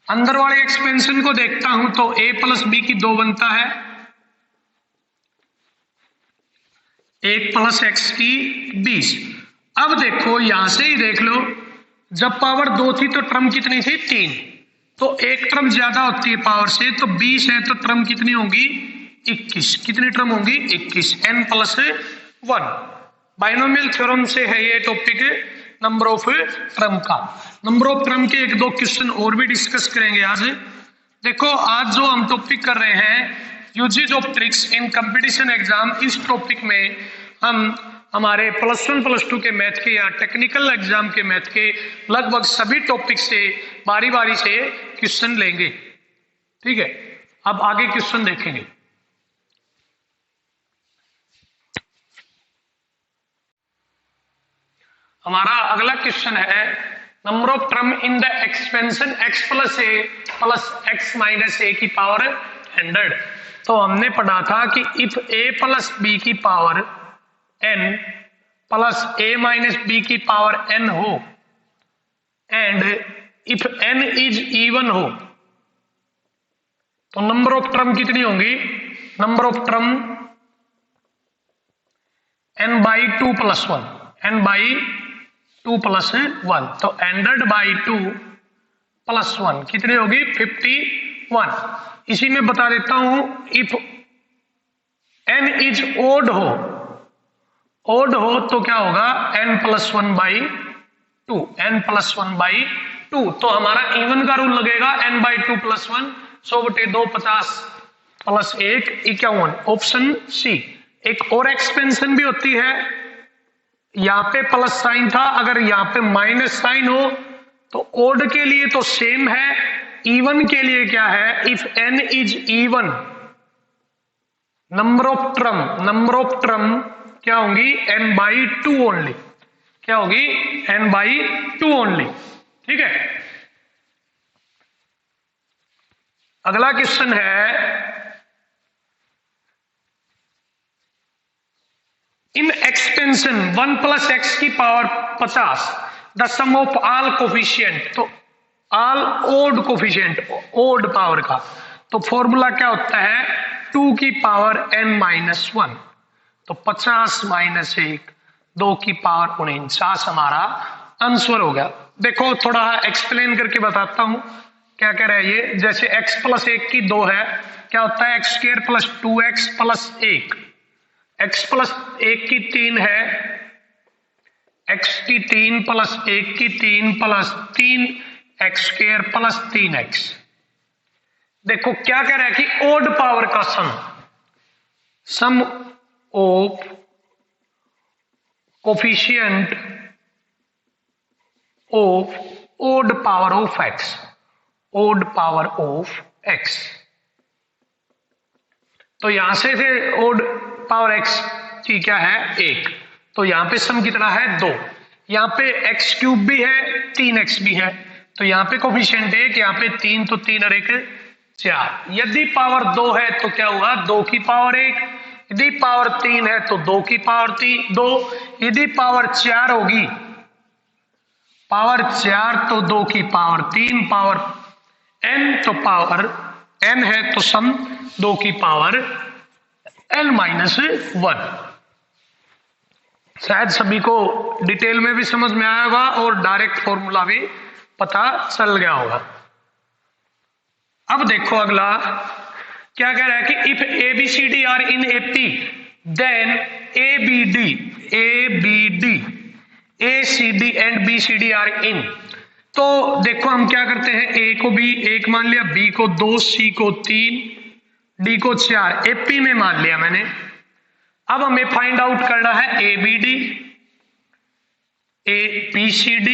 अंदर वाले एक्सपेंशन को देखता हूं तो a + b की 2 बनता है, 1 + x की 20। अब देखो यहां से ही देख लो, जब पावर 2 थी तो टर्म कितनी थी 3, तो एक टर्म ज्यादा होती है पावर से, तो 20 है तो टर्म कितनी होंगी 21। कितनी टर्म होंगी 21, n + 1। बाइनोमियल थ्योरम से है ये टॉपिक नंबर ऑफ टर्म का। नंबर ऑफ टर्म के 1-2 क्वेश्चन और भी डिस्कस करेंगे आज। देखो आज जो हम टॉपिक कर रहे हैं uses of tricks in competition exam, इस टॉपिक में हम हमारे +1 +2 के मैथ के या टेक्निकल एग्जाम के मैथ के लगभग सभी टॉपिक से बारी बारी से क्वेश्चन लेंगे। ठीक है, अब आगे क्वेश्चन देखेंगे। हमारा अगला क्वेश्चन है, number of term in the expansion x + a + x - a की पावर 100। तो हमने पढ़ा था कि इफ a + b की power n plus a - b की पावर n हो and if n is even हो तो नंबर ऑफ टर्म कितनी होंगी, number of term n/2 + 1, n/2 + 1। तो 100/2 + 1 कितनी होगी 51। इसी में बता देता हूं, इफ n इज ओड हो तो क्या होगा n + 1/2, n + 1/2। तो हमारा इवन का रूल लगेगा n/2 + 1, 100/2 50 + 1 51। Option C. एक और एक्सपेंशन भी होती है, यहां पे प्लस साइन था, अगर यहां पे माइनस साइन हो तो ओड के लिए तो सेम है, इवन के लिए क्या है, if n is even number of term क्या होंगी n/2 ओनली, क्या होगी n/2 ओनली। ठीक है। अगला क्वेश्चन है, इन एक्सपेंशन 1 + x की power 50 the sum of all coefficient, तो all odd coefficient odd power का, तो फॉर्मूला क्या होता है 2 की पावर n - 1। तो 50 - 1 2 की पावर 49 हमारा आंसर हो गया। देखो थोड़ा एक्सप्लेन करके बताता हूं क्या कह रहा है ये। जैसे x + 1 की 2 है, क्या होता है x² + 2x + 1, x + 1 की 3 है, x की 3 + 1 की 3 + 3x² + 3x। देखो क्या कह रहा है कि ओड पावर का sum of coefficient of odd power of x, odd power of x। तो यहां से थे ओड पावर x की क्या है 1, तो यहां पे सम कितना है 2, यहां पे x³ भी है 3x भी है, तो यहाँ पे कोफिशिएंट 1, यहाँ पे 3, तो 3 और 1 4। यदि पावर 2 है तो क्या हुआ, 2 की पावर 1। यदि पावर 3 है तो 2 की पावर 2। यदि पावर 4 होगी, पावर 4 तो 2 की पावर 3, पावर n तो पावर n है तो सम 2 की पावर n-1। शायद सभी को डिटेल में भी समझ में आया होगा और डायरेक्ट फॉर्मूला भी पता चल गया होगा। अब देखो अगला क्या कह रहा है कि if ABCD are in AP then ABD ACD and BCD are in. तो देखो हम क्या करते हैं, A को B 1 मान लिया, B को 2, C को 3, D को 4, AP में मान लिया मैंने। अब हमें फाइंड आउट करना है ABD ACD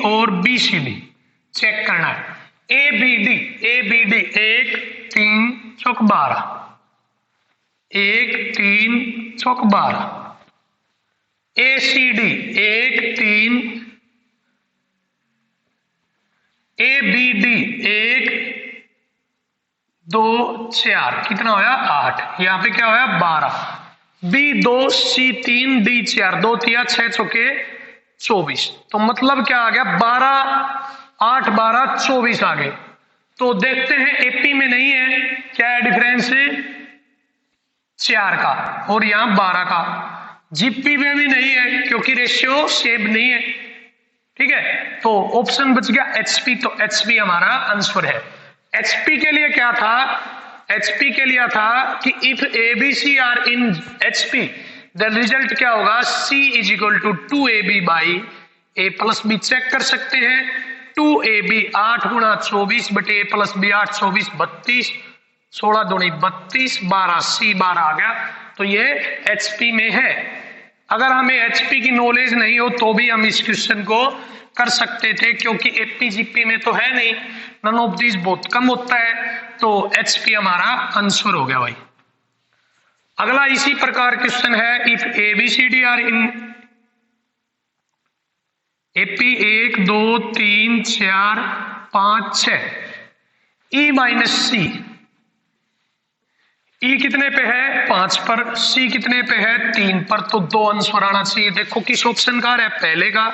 और BCD चेक करना है। ABD 1 3 चौक 12, 1 3 चौक 12। ACD 1 3, ABD 1 2 4, कितना होया 8, यहाँ पे क्या होया 12। B 2 C 3 D 4, 2 3 6 चौके 24। तो मतलब क्या आ गया 12 8 12 24 आ गए। तो देखते हैं AP में नहीं है, क्या है डिफरेंस 4 का और यहाँ 12 का। GP में भी नहीं है क्योंकि रेशियो सेम नहीं है, ठीक है। तो ऑप्शन बच गया HP, तो HP हमारा आंसर है। HP के लिए क्या था, HP के लिए था कि if ABC are in HP then result क्या होगा, C is equal to 2AB by A plus B। Check कर सकते हैं 2AB 8 गुणा 24 बटे A प्लस B 8 24 32, 16 दूनी 32, 12 C 12 आ गया। तो ये HP में है। अगर हमें HP की नॉलेज नहीं हो तो भी हम इस क्वेश्चन को कर सकते थे, क्योंकि AP GP में तो है नहीं, नन ऑफ दिस बहुत कम होता है, तो HP हमारा आंसर हो गया भाई। अगला इसी प्रकार क्वेश्चन है, if ABCD are in AP 1 2 3 4 5 6 E minus C, E कितने पे है 5 पर, C कितने पे है 3 पर, तो 2 आंसर आना चाहिए। देखो किस ऑप्शन का है, पहले का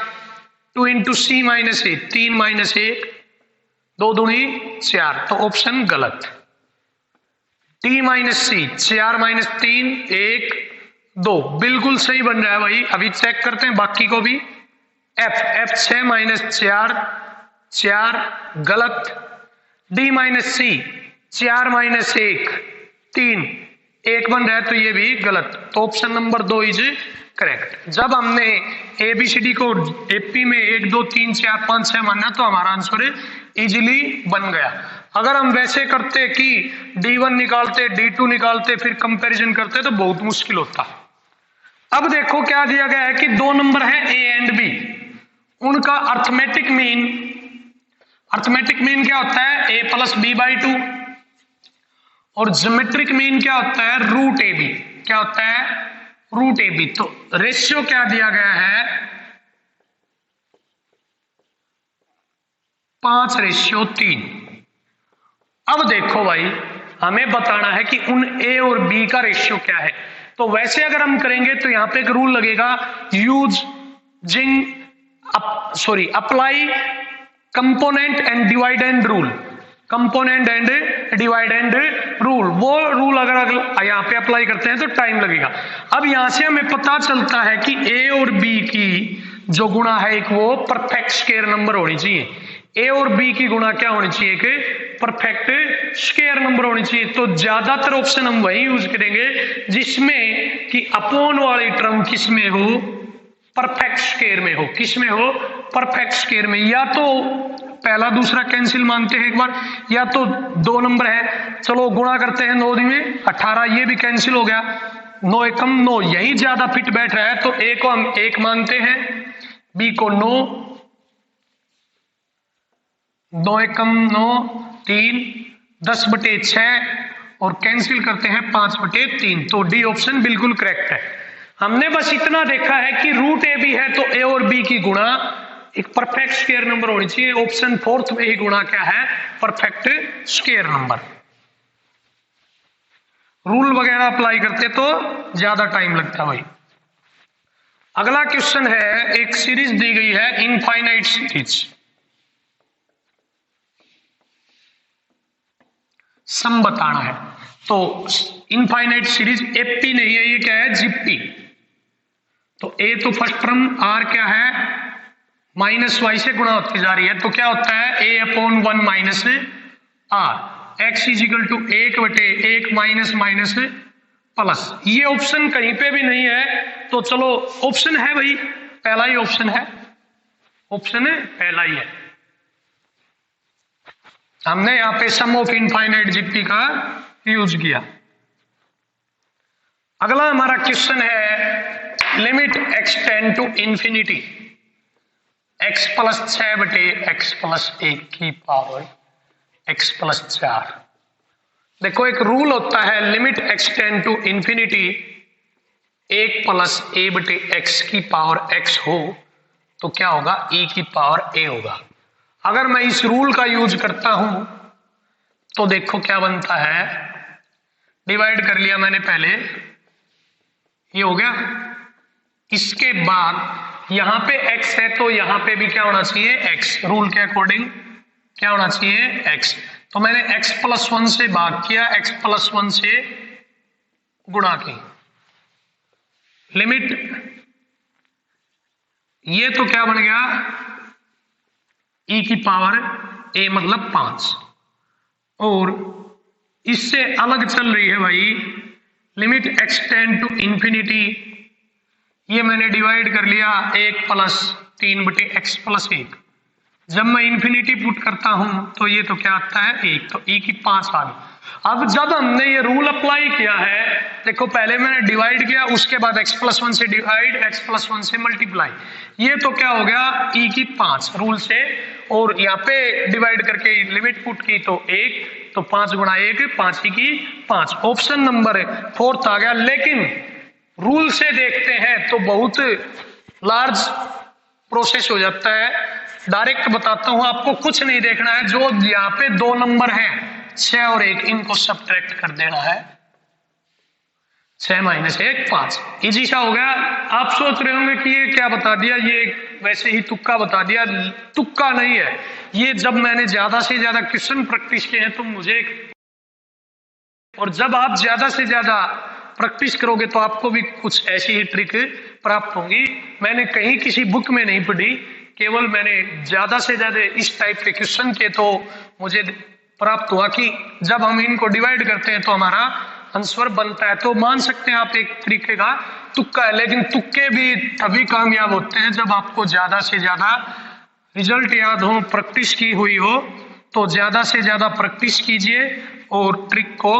2 इंटू C माइनस 1 3 माइनस 1 2 दूनी 4, तो ऑप्शन गलत। D माइनस C 4 माइनस 3 1 2 बिल्कुल सही बन रहा है भाई। अभी चेक करते हैं बाकी को भी। F 6 माइनस 4 4 गलत। D माइनस C 4 माइनस 1 3 1 बन रहा है, तो ये भी गलत। तो ऑप्शन नंबर 2 इज करेक्ट। जब हमने ABCD को AP में 1 2 3 4 5 6 माना तो हमारा आंसर इजीली बन गया। अगर हम वैसे करते कि D1 निकालते D2 निकालते फिर कंपैरिजन करते तो बहुत मुश्किल होता। अब देखो क्या दिया गया है कि 2 नंबर है A एंड B, उनका अर्थमेटिक मीन क्या होता है A प्लस B बाई 2, और ज्योमेट्रिक मीन क्या होता है रूट AB। क्या होता है रूट AB। तो रेशियो क्या दिया गया है 5:3। अब देखो भाई हमें बताना है कि उन A और B का रेशियो क्या है। तो वैसे अगर हम करेंगे तो यहां पे एक रूल लगेगा, apply component and dividend rule. Component and dividend rule, वो रूल अगर यहाँ पे अप्लाई करते हैं तो टाइम लगेगा। अब यहां से हमें पता चलता है कि A और B की जो गुणा है एक वो परफेक्ट स्क्वायर नंबर होनी चाहिए। A और B की गुणा क्या होनी चाहिए, एक परफेक्ट स्क्वायर नंबर होनी चाहिए। तो ज्यादातर ऑप्शन हम वही यूज करेंगे जिसमें कि अपॉन वाली टर्म किसमें हो परफेक्ट स्क्वायर में हो। किसमें हो परफेक्ट स्क्वायर में। या तो पहला दूसरा कैंसिल मानते हैं एक बार, या तो 2 नंबर है चलो गुणा करते हैं 9 में 18, ये भी कैंसिल हो गया। 9 एकम 9 यही ज्यादा फिट बैठ रहा है, तो A को हम 1 मानते हैं, B को 9 एकम 9 3 10/6 और कैंसिल करते हैं 5/3। तो D ऑप्शन बिल्कुल करेक्ट है। हमने बस इतना देखा है कि रूट ए भी है तो ए और बी की गुणा एक परफेक्ट स्क्वायर नंबर होनी चाहिए। ऑप्शन फोर्थ में ही गुणा क्या है, परफेक्ट स्क्वायर नंबर। रूल वगैरह अप्लाई करते तो ज्यादा टाइम लगता भाई। अगला क्वेश्चन है, एक सीरीज दी गई है इनफाइनाइट सीरीज, सम बताना है। तो इनफाइनाइट सीरीज एपी नहीं है, ये क्या है, जीपी। तो ए तो फर्स्ट टर्म आर क्या है, माइनस वाई से गुणा होती जा रही है, तो क्या होता है A upon 1 minus R, X is equal to 1/1 minus minus plus. ये ऑप्शन कहीं पे भी नहीं है, तो चलो ऑप्शन है भाई, पहला ही ऑप्शन है, ऑप्शन पहला ही है। हमने यहां पे सम ऑफ इनफाइनाइट जीपी का यूज किया। अगला हमारा क्वेश्चन है, limit x tend to infinity x plus 6/x plus 1 की पावर x प्लस 4। देखो एक रूल होता है, limit x tend to infinity 1 plus a/x की पावर x हो तो क्या होगा, e की पावर a होगा। अगर मैं इस रूल का यूज करता हूं तो देखो क्या बनता है, डिवाइड कर लिया मैंने पहले, ये हो गया। इसके बाद यहां पे x है तो यहां पे भी क्या होना चाहिए, x, रूल के अकॉर्डिंग क्या होना चाहिए, x। तो मैंने x प्लस 1 से भाग किया, x प्लस 1 से गुणा की, लिमिट ये तो क्या बन गया, e की पावर a मतलब 5। और इससे अलग चल रही है भाई, limit x tend to infinity, ये मैंने डिवाइड कर लिया 1 प्लस 3/x प्लस 1। जब मैं इंफिनिटी पुट करता हूं तो ये तो क्या आता है 1, तो e की 5 आ गई। अब जब हमने ये रूल अप्लाई किया है, देखो पहले मैंने डिवाइड किया, उसके बाद x प्लस 1 से डिवाइड, x प्लस 1 से मल्टीप्लाई, ये तो क्या हो गया e की 5 रूल से। और यहाँ पे डिवाइड करके लिमिट पुट की तो 1, तो 5 गुणा 1 5 e की 5। ऑप्शन नंबर 4 आ गया। लेकिन रूल से देखते हैं तो बहुत लार्ज प्रोसेस हो जाता है। डायरेक्ट बताता हूं, आपको कुछ नहीं देखना है, जो यहाँ पे 2 नंबर हैं 6 और 1, इनको सब्ट्रैक्ट कर देना है। 6 माइनस 1 5, इजी सा हो गया। आप सोच रहे होंगे कि ये क्या बता दिया, ये वैसे ही तुक्का बता दिया। तुक्का नहीं है ये, जब मैंने ज्यादा से ज्यादा क्वेश्चन प्रैक्टिस किए हैं तो मुझे, और जब आप ज्यादा से ज्यादा प्रैक्टिस करोगे तो आपको भी कुछ ऐसी ही ट्रिक प्राप्त होंगी। मैंने कहीं किसी बुक में नहीं पढ़ी, केवल मैंने ज्यादा से ज्यादा इस टाइप के क्वेश्चन के तो मुझे प्राप्त हुआ कि जब हम इनको डिवाइड करते हैं तो हमारा आंसर बनता है। तो मान सकते हैं आप एक तरीके का तुक्का है, लेकिन तुक्के भी तभी कामयाब होते हैं जब आपको ज्यादा से ज्यादा रिजल्ट याद हो, प्रैक्टिस की हुई हो। तो ज्यादा से ज्यादा प्रैक्टिस कीजिए और ट्रिक को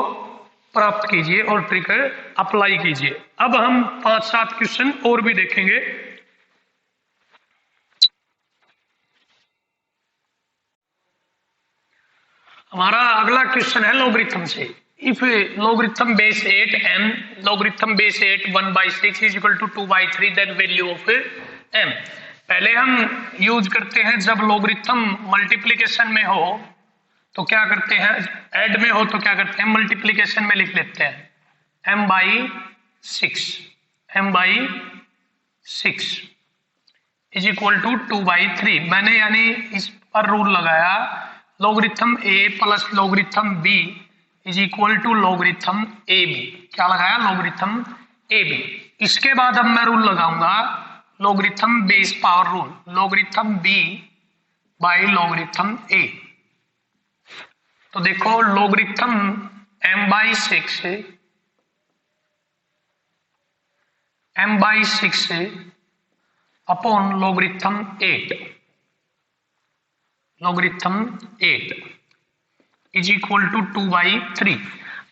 प्राप्त कीजिए और ट्रिक अप्लाई कीजिए। अब हम 5-7 क्वेश्चन और भी देखेंगे। हमारा अगला क्वेश्चन है लॉगरिथम से। If logarithm base 8 m logarithm base 8 1/6 is equal to 2/3 then value of m। पहले हम यूज करते हैं जब लॉगरिथम मल्टीप्लिकेशन में हो तो क्या करते हैं, ऐड में हो तो क्या करते हैं, मल्टीप्लिकेशन में लिख लेते हैं m/6 इज इक्वल टू 2/3। मैंने यानी इस पर रूल लगाया, logarithm a plus logarithm b is equal to logarithm ab। क्या लगाया, लॉगरिथम ab। इसके बाद अब मैं रूल लगाऊंगा logarithm base power rule, logarithm b by logarithm a। तो देखो logarithm m/6 upon logarithm 8 is equal to 2/3।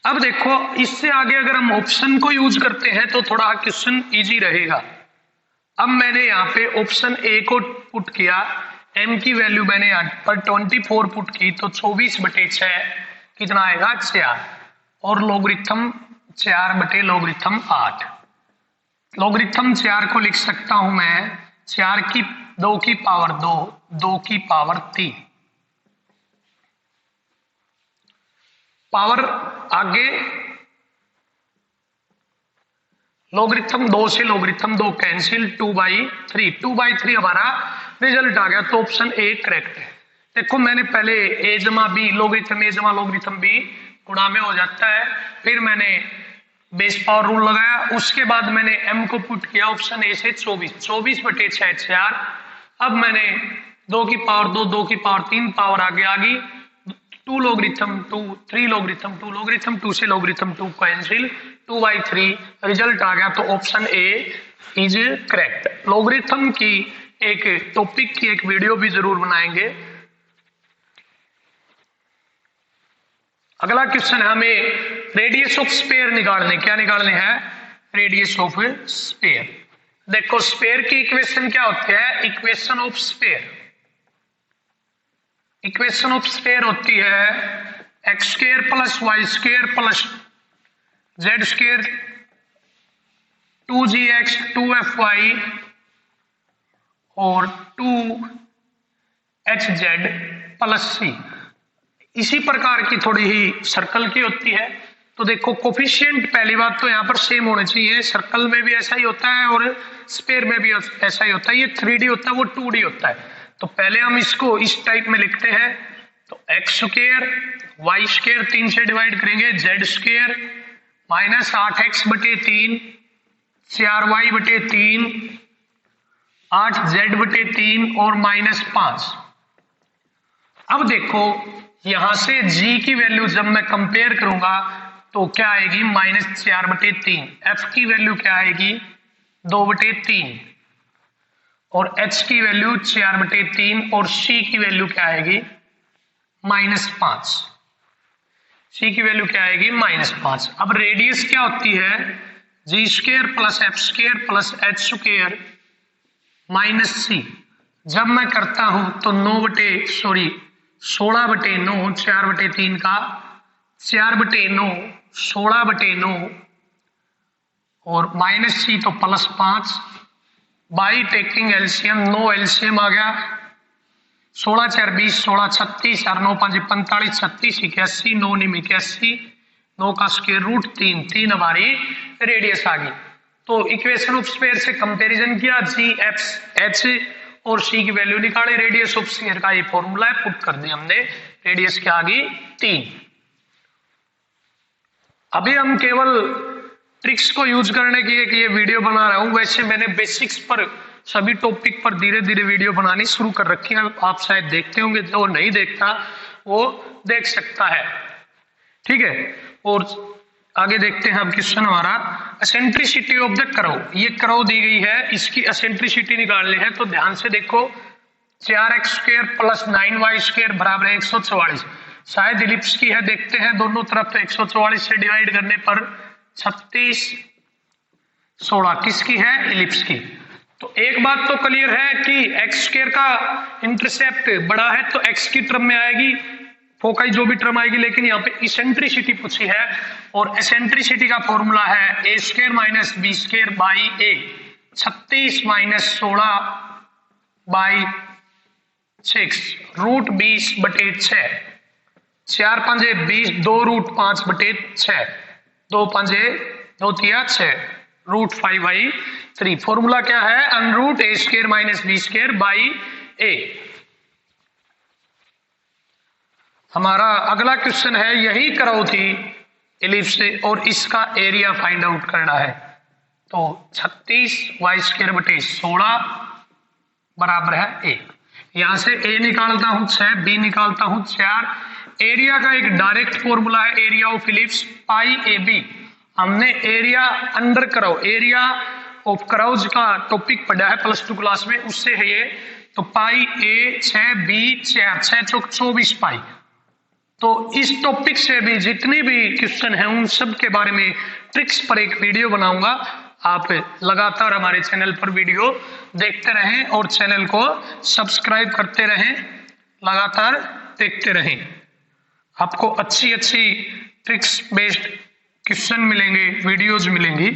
अब देखो इससे आगे अगर हम ऑप्शन को यूज करते हैं तो थोड़ा क्वेश्चन इजी रहेगा। अब मैंने यहाँ पे ऑप्शन ए को पुट किया, m की वैल्यू मैंने यहाँ पर 24 पुट की तो 24/6 कितना आएगा 4, और लॉगरिथम 4/लॉगरिथम 8। लॉगरिथम 4 को लिख सकता हूं मैं 4 की 2 की पावर 2, 2 की पावर 3। पावर आगे लॉगरिथम 2 से लॉगरिथम 2 कैंसिल, 2/3, 2/3 हमारा रिजल्ट आ गया। तो ऑप्शन ए करेक्ट है। देखो मैंने पहले ए जमा बी लॉगरिथम बी गुणा में हो जाता है, फिर मैंने बेस पावर रूल लगाया, उसके बाद मैंने m को पुट किया ऑप्शन ए से 24/6 4। अब मैंने 2 की पावर 2, 2 की पावर 3 पावर आगे आ गई, 2 लॉगरिथम 2, 3 लॉगरिथम 2, लॉगरिथम 2 से लॉगरिथम 2 कैंसिल, 2/3 रिजल्ट आ गया। तो option A is correct. Logarithm की एक टॉपिक की एक वीडियो भी जरूर बनाएंगे। अगला क्वेश्चन हमें रेडियस ऑफ स्फीयर निकालने, क्या निकालने हैं? Radius of sphere. देखो स्फीयर की इक्वेशन क्या होती है? Equation of sphere, equation of sphere होती है x² + y² + z² 2gx 2fy और 2hz + c। इसी प्रकार की थोड़ी ही सर्कल की होती है। तो देखो कोफिशिएंट पहली बात तो यहाँ पर सेम होने चाहिए, सर्कल में भी ऐसा ही होता है और स्फीयर में भी ऐसा ही होता है। ये 3D होता है, वो 2D होता है। तो पहले हम इसको इस टाइप में लिखते हैं, तो x² y² 3 से डिवाइड करेंगे, z² -8x/3 4y/3 8z/3 और -5। अब देखो यहां से g की वैल्यू जब मैं कंपेयर करूंगा तो क्या आएगी? -4/3। f की वैल्यू क्या आएगी? 2/3 और h की वैल्यू 4/3 और c की वैल्यू क्या आएगी? -5। c की वैल्यू क्या आएगी? -5। अब रेडियस क्या होती है? g² + f² + h² -c। जब मैं करता हूं तो 16/9 4/3 का 4/9 16/9 और -c तो +5 बाई टेकिंग एलसीएम, 9 एलसीएम आ गया, 16 4 20 16 36 और 9 5 45 36 81 9 9 81 9 का स्क्वायर रूट 3 3 हमारी रेडियस आ गई। तो इक्वेशन ऑफ स्फीयर से कंपैरिजन किया, जी एफ एच और सी की वैल्यू निकाले, रेडियस ऑफ स्फीयर का ये फॉर्मूला है, पुट कर दिया हमने, रेडियस क्या आ गई? 3। अभी हम केवल ट्रिक्स को यूज करने की एक ये वीडियो बना रहा हूं। वैसे मैंने बेसिक्स पर सभी टॉपिक पर धीरे धीरे वीडियो बनानी शुरू कर रखी है, आप शायद देखते होंगे, जो नहीं देखता वो देख सकता है। ठीक है, और आगे देखते हैं अब क्वेश्चन हमारा, एसेंट्रिसिटी ऑफ द कर्व। ये कर्व दी गई है, इसकी एसेंट्रिसिटी निकालनी है। तो ध्यान से देखो, 4x² + 9y² बराबर है 144। शायद इलिप्स की है, देखते हैं दोनों तरफ। तो 144 से डिवाइड करने पर 36 16 किसकी है? इलिप्स की। तो एक बात तो क्लियर है कि x² का इंटरसेप्ट बड़ा है तो x की टर्म में आएगी, फोकाई जो भी टर्म आएगी, लेकिन यहाँ पे इसेंट्रिसिटी पूछी है और एसेंट्रिसिटी का फॉर्मूला है a² - b² by a, 36 - 16/6 root 20/6, 4 5 20 2 root 5/6, 2 5 2 3 6 root 5/3। Formula क्या है? √a² - b² by a। हमारा अगला क्वेश्चन है, यही कर्व थी इलिप्स से और इसका एरिया फाइंड आउट करना है। तो 36y²/16 बराबर है 1। यहां से a निकालता हूं 6, b निकालता हूं 4। एरिया का एक डायरेक्ट फॉर्मूला है, एरिया ऑफ इलिप्स πAB। हमने area under curve, area of curves का टॉपिक पढ़ा है +2 क्लास में, उससे है ये। तो πA 6 b 4 6 चौक 24 पाई। तो इस टॉपिक से भी जितने भी क्वेश्चन हैं उन सब के बारे में ट्रिक्स पर एक वीडियो बनाऊंगा। आप लगातार हमारे चैनल पर वीडियो देखते रहें और चैनल को सब्सक्राइब करते रहें, लगातार देखते रहें। आपको अच्छी अच्छी ट्रिक्स बेस्ड क्वेश्चन मिलेंगे, वीडियोज मिलेंगी।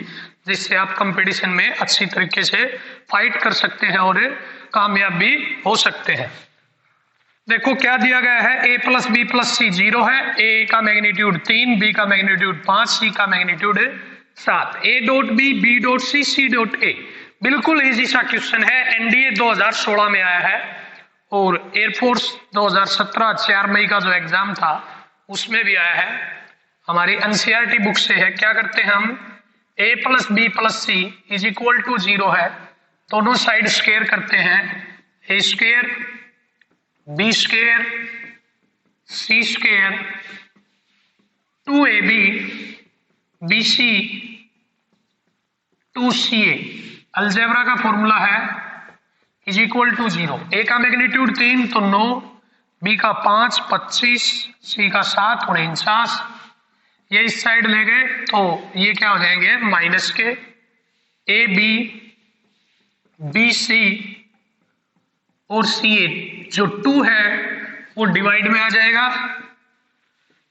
जिससे आप कंपटीशन में अच्छी तरीके से फाइट कर सकते हैं और कामयाब भी हो सकते हैं। देखो क्या दिया गया है, a plus B plus C 0 है, a का मैग्नीट्यूड 3, b का मैग्नीट्यूड 5, c का magnitude 7, a dot B, b dot C, c dot a। बिल्कुल इजी सा क्वेश्चन है, एनडीए 2016 में आया है और एयरफोर्स 2017 4 मई का जो एग्जाम था उसमें भी आया है, हमारी एनसीईआरटी बुक से है। क्या करते हैं हम, a plus B plus C is equal to 0 है, दोनों साइड स्क्वायर करते हैं, a square B square C square 2ab bc 2ca। Algebra का फॉर्मूला है इज इक्वल टू 0, a का मैग्नीट्यूड 3 तो 9, b का 5 25, c का 7 49। ये इस साइड ले गए तो ये क्या हो जाएंगे माइनस के, ए बी बी सी और सी ए जो 2 है वो डिवाइड में आ जाएगा,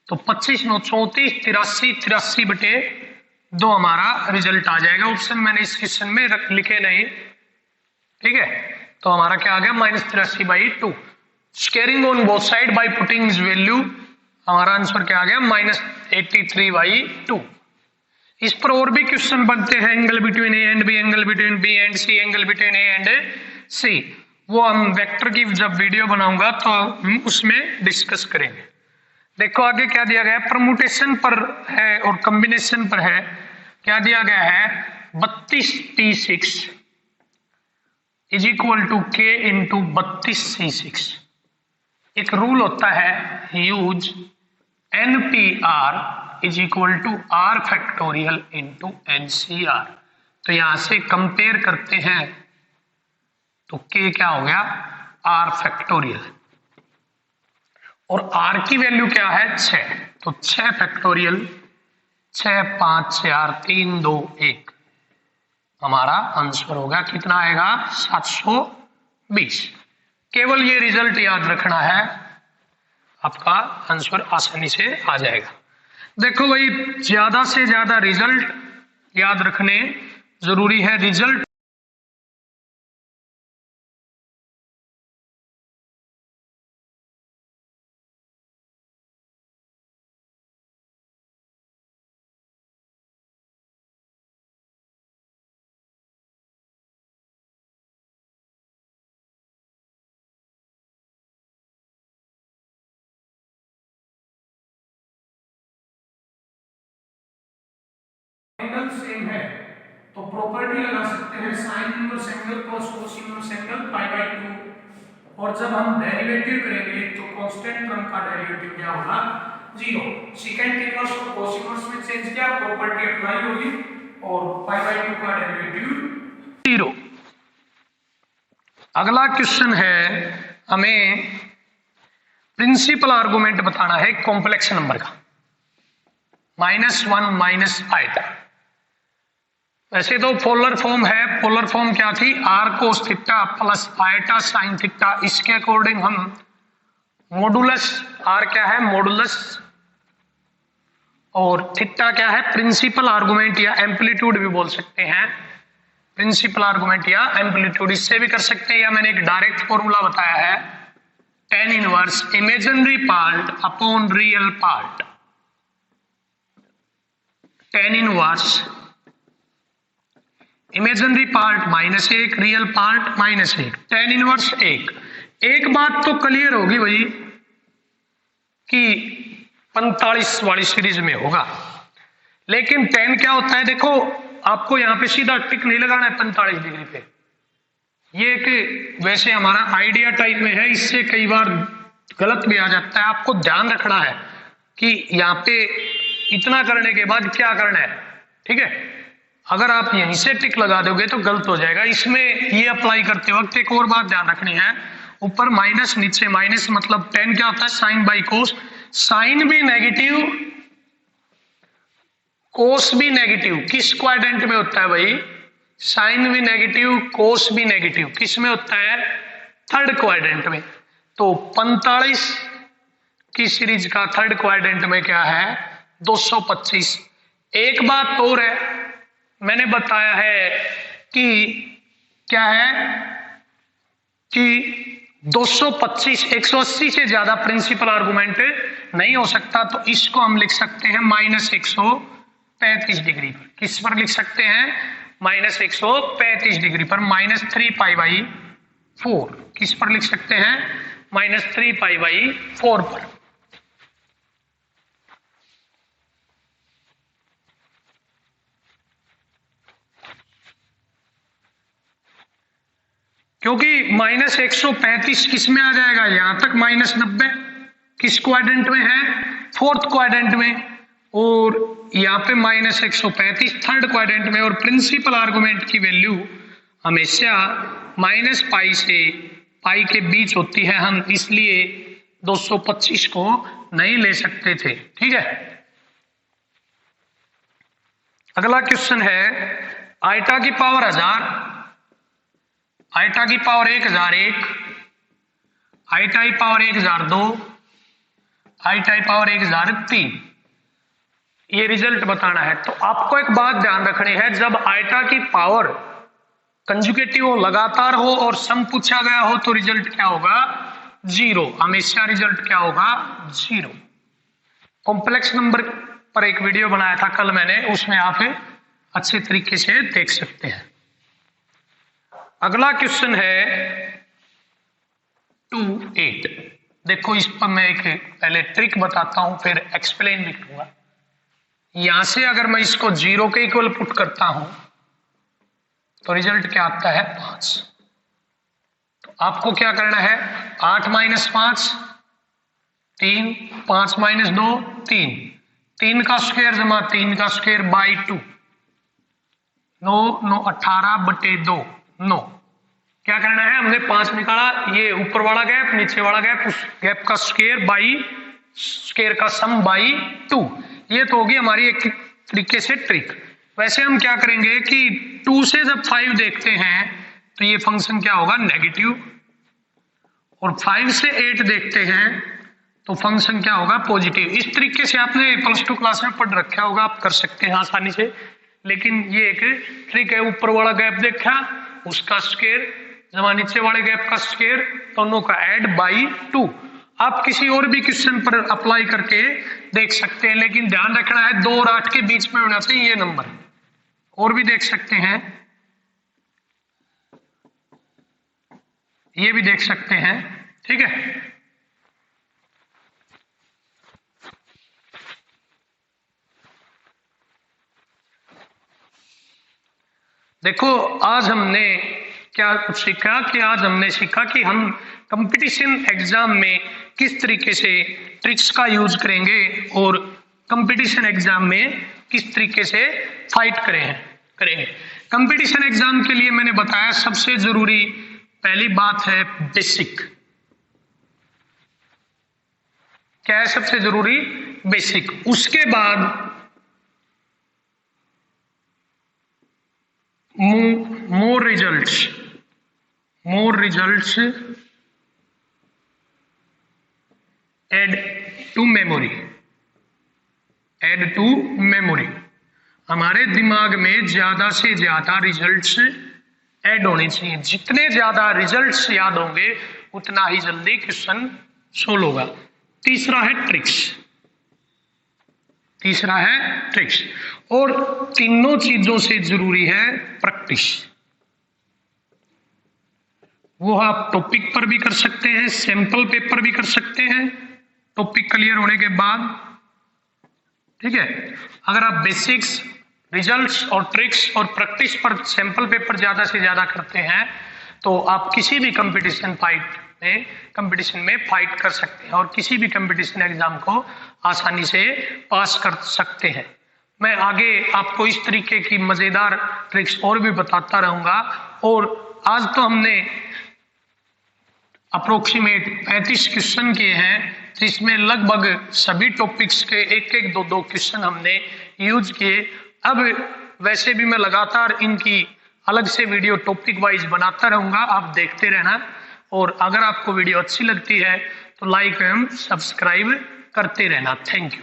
तो 25 9 34 83 83 बटे 2 हमारा रिजल्ट आ जाएगा। ऑप्शन मैंने इस क्वेश्चन में लिखे नहीं, ठीक है, तो हमारा क्या आ गया -83/2। Squaring on both side by putting value, हमारा आंसर क्या आ गया -83/2। इस पर और भी क्वेश्चन बनते हैं, angle between A and B, angle between B and C, angle between A and C, वो हम वेक्टर की जब वीडियो बनाऊंगा तो हम उसमें डिस्कस करेंगे। देखो आगे क्या दिया गया है, परमुटेशन पर है और कॉम्बिनेशन पर है। क्या दिया गया है, 32T6 is equal to K into 32C6। एक रूल होता है, use NPR is equal to R factorial into NCR। तो यहां से कंपेयर करते हैं तो K क्या हो गया R फैक्टोरियल, और R की वैल्यू क्या है 6, तो 6 फैक्टोरियल 6 5 4 3 2 1, हमारा आंसर होगा कितना आएगा 720। केवल ये रिजल्ट याद रखना है, आपका आंसर आसानी से आ जाएगा। देखो भाई ज्यादा से ज्यादा रिजल्ट याद रखने जरूरी है। रिजल्ट एंगल सेम है तो प्रॉपर्टी लगा सकते हैं, sine inverse angle cos cos inverse angle π/2, और जब हम डेरिवेटिव करेंगे तो कांस्टेंट टर्म का डेरिवेटिव क्या होगा 0। सेकंड इनवर्स को cos इनवर्स में चेंज किया, प्रॉपर्टी अप्लाई होगी और π/2 का डेरिवेटिव 0। अगला क्वेश्चन है, हमें प्रिंसिपल आर्गुमेंट बताना है कॉम्प्लेक्स नंबर का, -1 -i। वैसे तो पोलर फॉर्म है, पोलर फॉर्म क्या थी r cos theta plus i sin theta. इसके अकॉर्डिंग हम मॉडुलस, r क्या है मॉडुलस और थीटा क्या है प्रिंसिपल आर्गुमेंट या एम्पलीट्यूड भी बोल सकते हैं, प्रिंसिपल आर्गुमेंट या एम्पलीट्यूड इससे भी कर सकते हैं, या मैंने एक डायरेक्ट फॉर्मूला बताया है tan inverse imaginary part upon real part, tan inverse imaginary part -1 real part -1, tan inverse 1। एक बात तो क्लियर होगी भाई कि 45 वाली सीरीज में होगा, लेकिन tan क्या होता है, देखो आपको यहां पे सीधा टिक नहीं लगाना है 45 डिग्री पे, ये कि वैसे हमारा आइडिया टाइप में है, इससे कई बार गलत भी आ जाता है। आपको ध्यान रखना है कि यहाँ पे इतना करने के बाद क्या करना है, ठीक है। अगर आप यहीं से टिक लगा दोगे तो गलत हो जाएगा। इसमें ये अप्लाई करते वक्त एक और बात ध्यान रखनी है, ऊपर माइनस नीचे माइनस, मतलब tan क्या होता है साइन बाई कोस, साइन भी नेगेटिव कोस भी नेगेटिव, किस क्वाड्रेंट में होता है भाई, साइन भी नेगेटिव कोस भी नेगेटिव, किस में होता है थर्ड क्वाड्रेंट में। तो 45 की सीरीज का थर्ड क्वाड्रेंट में क्या है 225। एक बात और है, मैंने बताया है कि क्या है कि 225 180 से ज्यादा प्रिंसिपल आर्गुमेंट नहीं हो सकता, तो इसको हम लिख सकते हैं -135 डिग्री पर। किस पर लिख सकते हैं? -135 डिग्री पर, -3π/4। किस पर लिख सकते हैं? -3π/4 पर। क्योंकि -135 किस में आ जाएगा? यहां तक -90 किस क्वाड्रेंट में है? फोर्थ क्वाड्रेंट में, और यहाँ पे -135 थर्ड क्वाड्रेंट में। और प्रिंसिपल आर्गुमेंट की वैल्यू हमेशा -π से π के बीच होती है, हम इसलिए 225 को नहीं ले सकते थे। ठीक है, अगला क्वेश्चन है आइटा की पावर 1000, आइटा की पावर 1001, आइटा की पावर 1002, आइटा की पावर 1003, ये रिजल्ट बताना है। तो आपको एक बात ध्यान रखनी है, जब आइटा की पावर कंजुगेटिव हो, लगातार हो और सम पूछा गया हो, तो रिजल्ट क्या होगा? 0। हमेशा रिजल्ट क्या होगा? 0। कॉम्प्लेक्स नंबर पर एक वीडियो बनाया था कल मैंने, उसमें आप अच्छे तरीके से देख सकते हैं। अगला क्वेश्चन है 2-8। देखो, इस पर मैं एक पहले ट्रिक बताता हूं, फिर एक्सप्लेन भी करूंगा। यहां से अगर मैं इसको 0 के इक्वल पुट करता हूं तो रिजल्ट क्या आता है? 5। तो आपको क्या करना है? 8 - 5 3, 5 - 2 3, 3 का स्क्वायर जमा 3 का स्क्वायर बाई 2, 9 9 18/2 9। क्या करना है? हमने 5 निकाला, ये ऊपर वाला गैप नीचे वाला गैप, उस गैप का स्क्वायर बाई स्क्वायर का सम बाई 2। ये तो होगी हमारी एक तरीके से ट्रिक। वैसे हम क्या करेंगे कि 2 से जब 5 देखते हैं तो ये फंक्शन क्या होगा? नेगेटिव, और 5 से 8 देखते हैं तो फंक्शन क्या होगा? पॉजिटिव। इस तरीके से आपने +2 क्लास में पढ़ रखा होगा, आप कर सकते हैं आसानी से। लेकिन ये एक ट्रिक है, ऊपर वाला गैप देखा, उसका स्क्वायर जमा नीचे वाले गैप का स्क्वायर, दोनों का ऐड बाई 2। आप किसी और भी क्वेश्चन पर अप्लाई करके देख सकते हैं, लेकिन ध्यान रखना है 2 और 8 के बीच में होना चाहिए ये नंबर। और भी देख सकते हैं, ये भी देख सकते हैं। ठीक है, देखो आज हमने क्या सीखा कि आज हमने सीखा कि हम कंपटीशन एग्जाम में किस तरीके से ट्रिक्स का यूज करेंगे और कंपटीशन एग्जाम में किस तरीके से फाइट करेंगे। कंपटीशन एग्जाम के लिए मैंने बताया सबसे जरूरी पहली बात है बेसिक। क्या है सबसे जरूरी? बेसिक। उसके बाद मोर रिजल्ट्स एड टू मेमोरी। हमारे दिमाग में ज्यादा से ज्यादा रिजल्ट्स ऐड होने चाहिए। जितने ज्यादा रिजल्ट्स याद होंगे उतना ही जल्दी क्वेश्चन सोल्व होगा। तीसरा है ट्रिक्स। और तीनों चीजों से जरूरी है प्रैक्टिस। वो आप टॉपिक पर भी कर सकते हैं, सैंपल पेपर भी कर सकते हैं टॉपिक क्लियर होने के बाद। ठीक है, अगर आप बेसिक्स, रिजल्ट्स और ट्रिक्स और प्रैक्टिस पर सैंपल पेपर ज्यादा से ज्यादा करते हैं तो आप किसी भी कंपटीशन में फाइट कर सकते हैं और किसी भी कंपटीशन एग्जाम को आसानी से पास कर सकते हैं। मैं आगे आपको इस तरीके की मजेदार ट्रिक्स और भी बताता रहूंगा। और आज तो हमने अप्रोक्सीमेट 35 क्वेश्चन किए हैं, जिसमें लगभग सभी टॉपिक्स के एक 2 क्वेश्चन हमने यूज किए। अब वैसे भी मैं लगातार इनकी अलग से वीडियो टॉपिक वाइज बनाता रहूंगा, आप देखते रहना। और अगर आपको वीडियो अच्छी लगती है तो लाइक एवं सब्सक्राइब करते रहना। Thank you.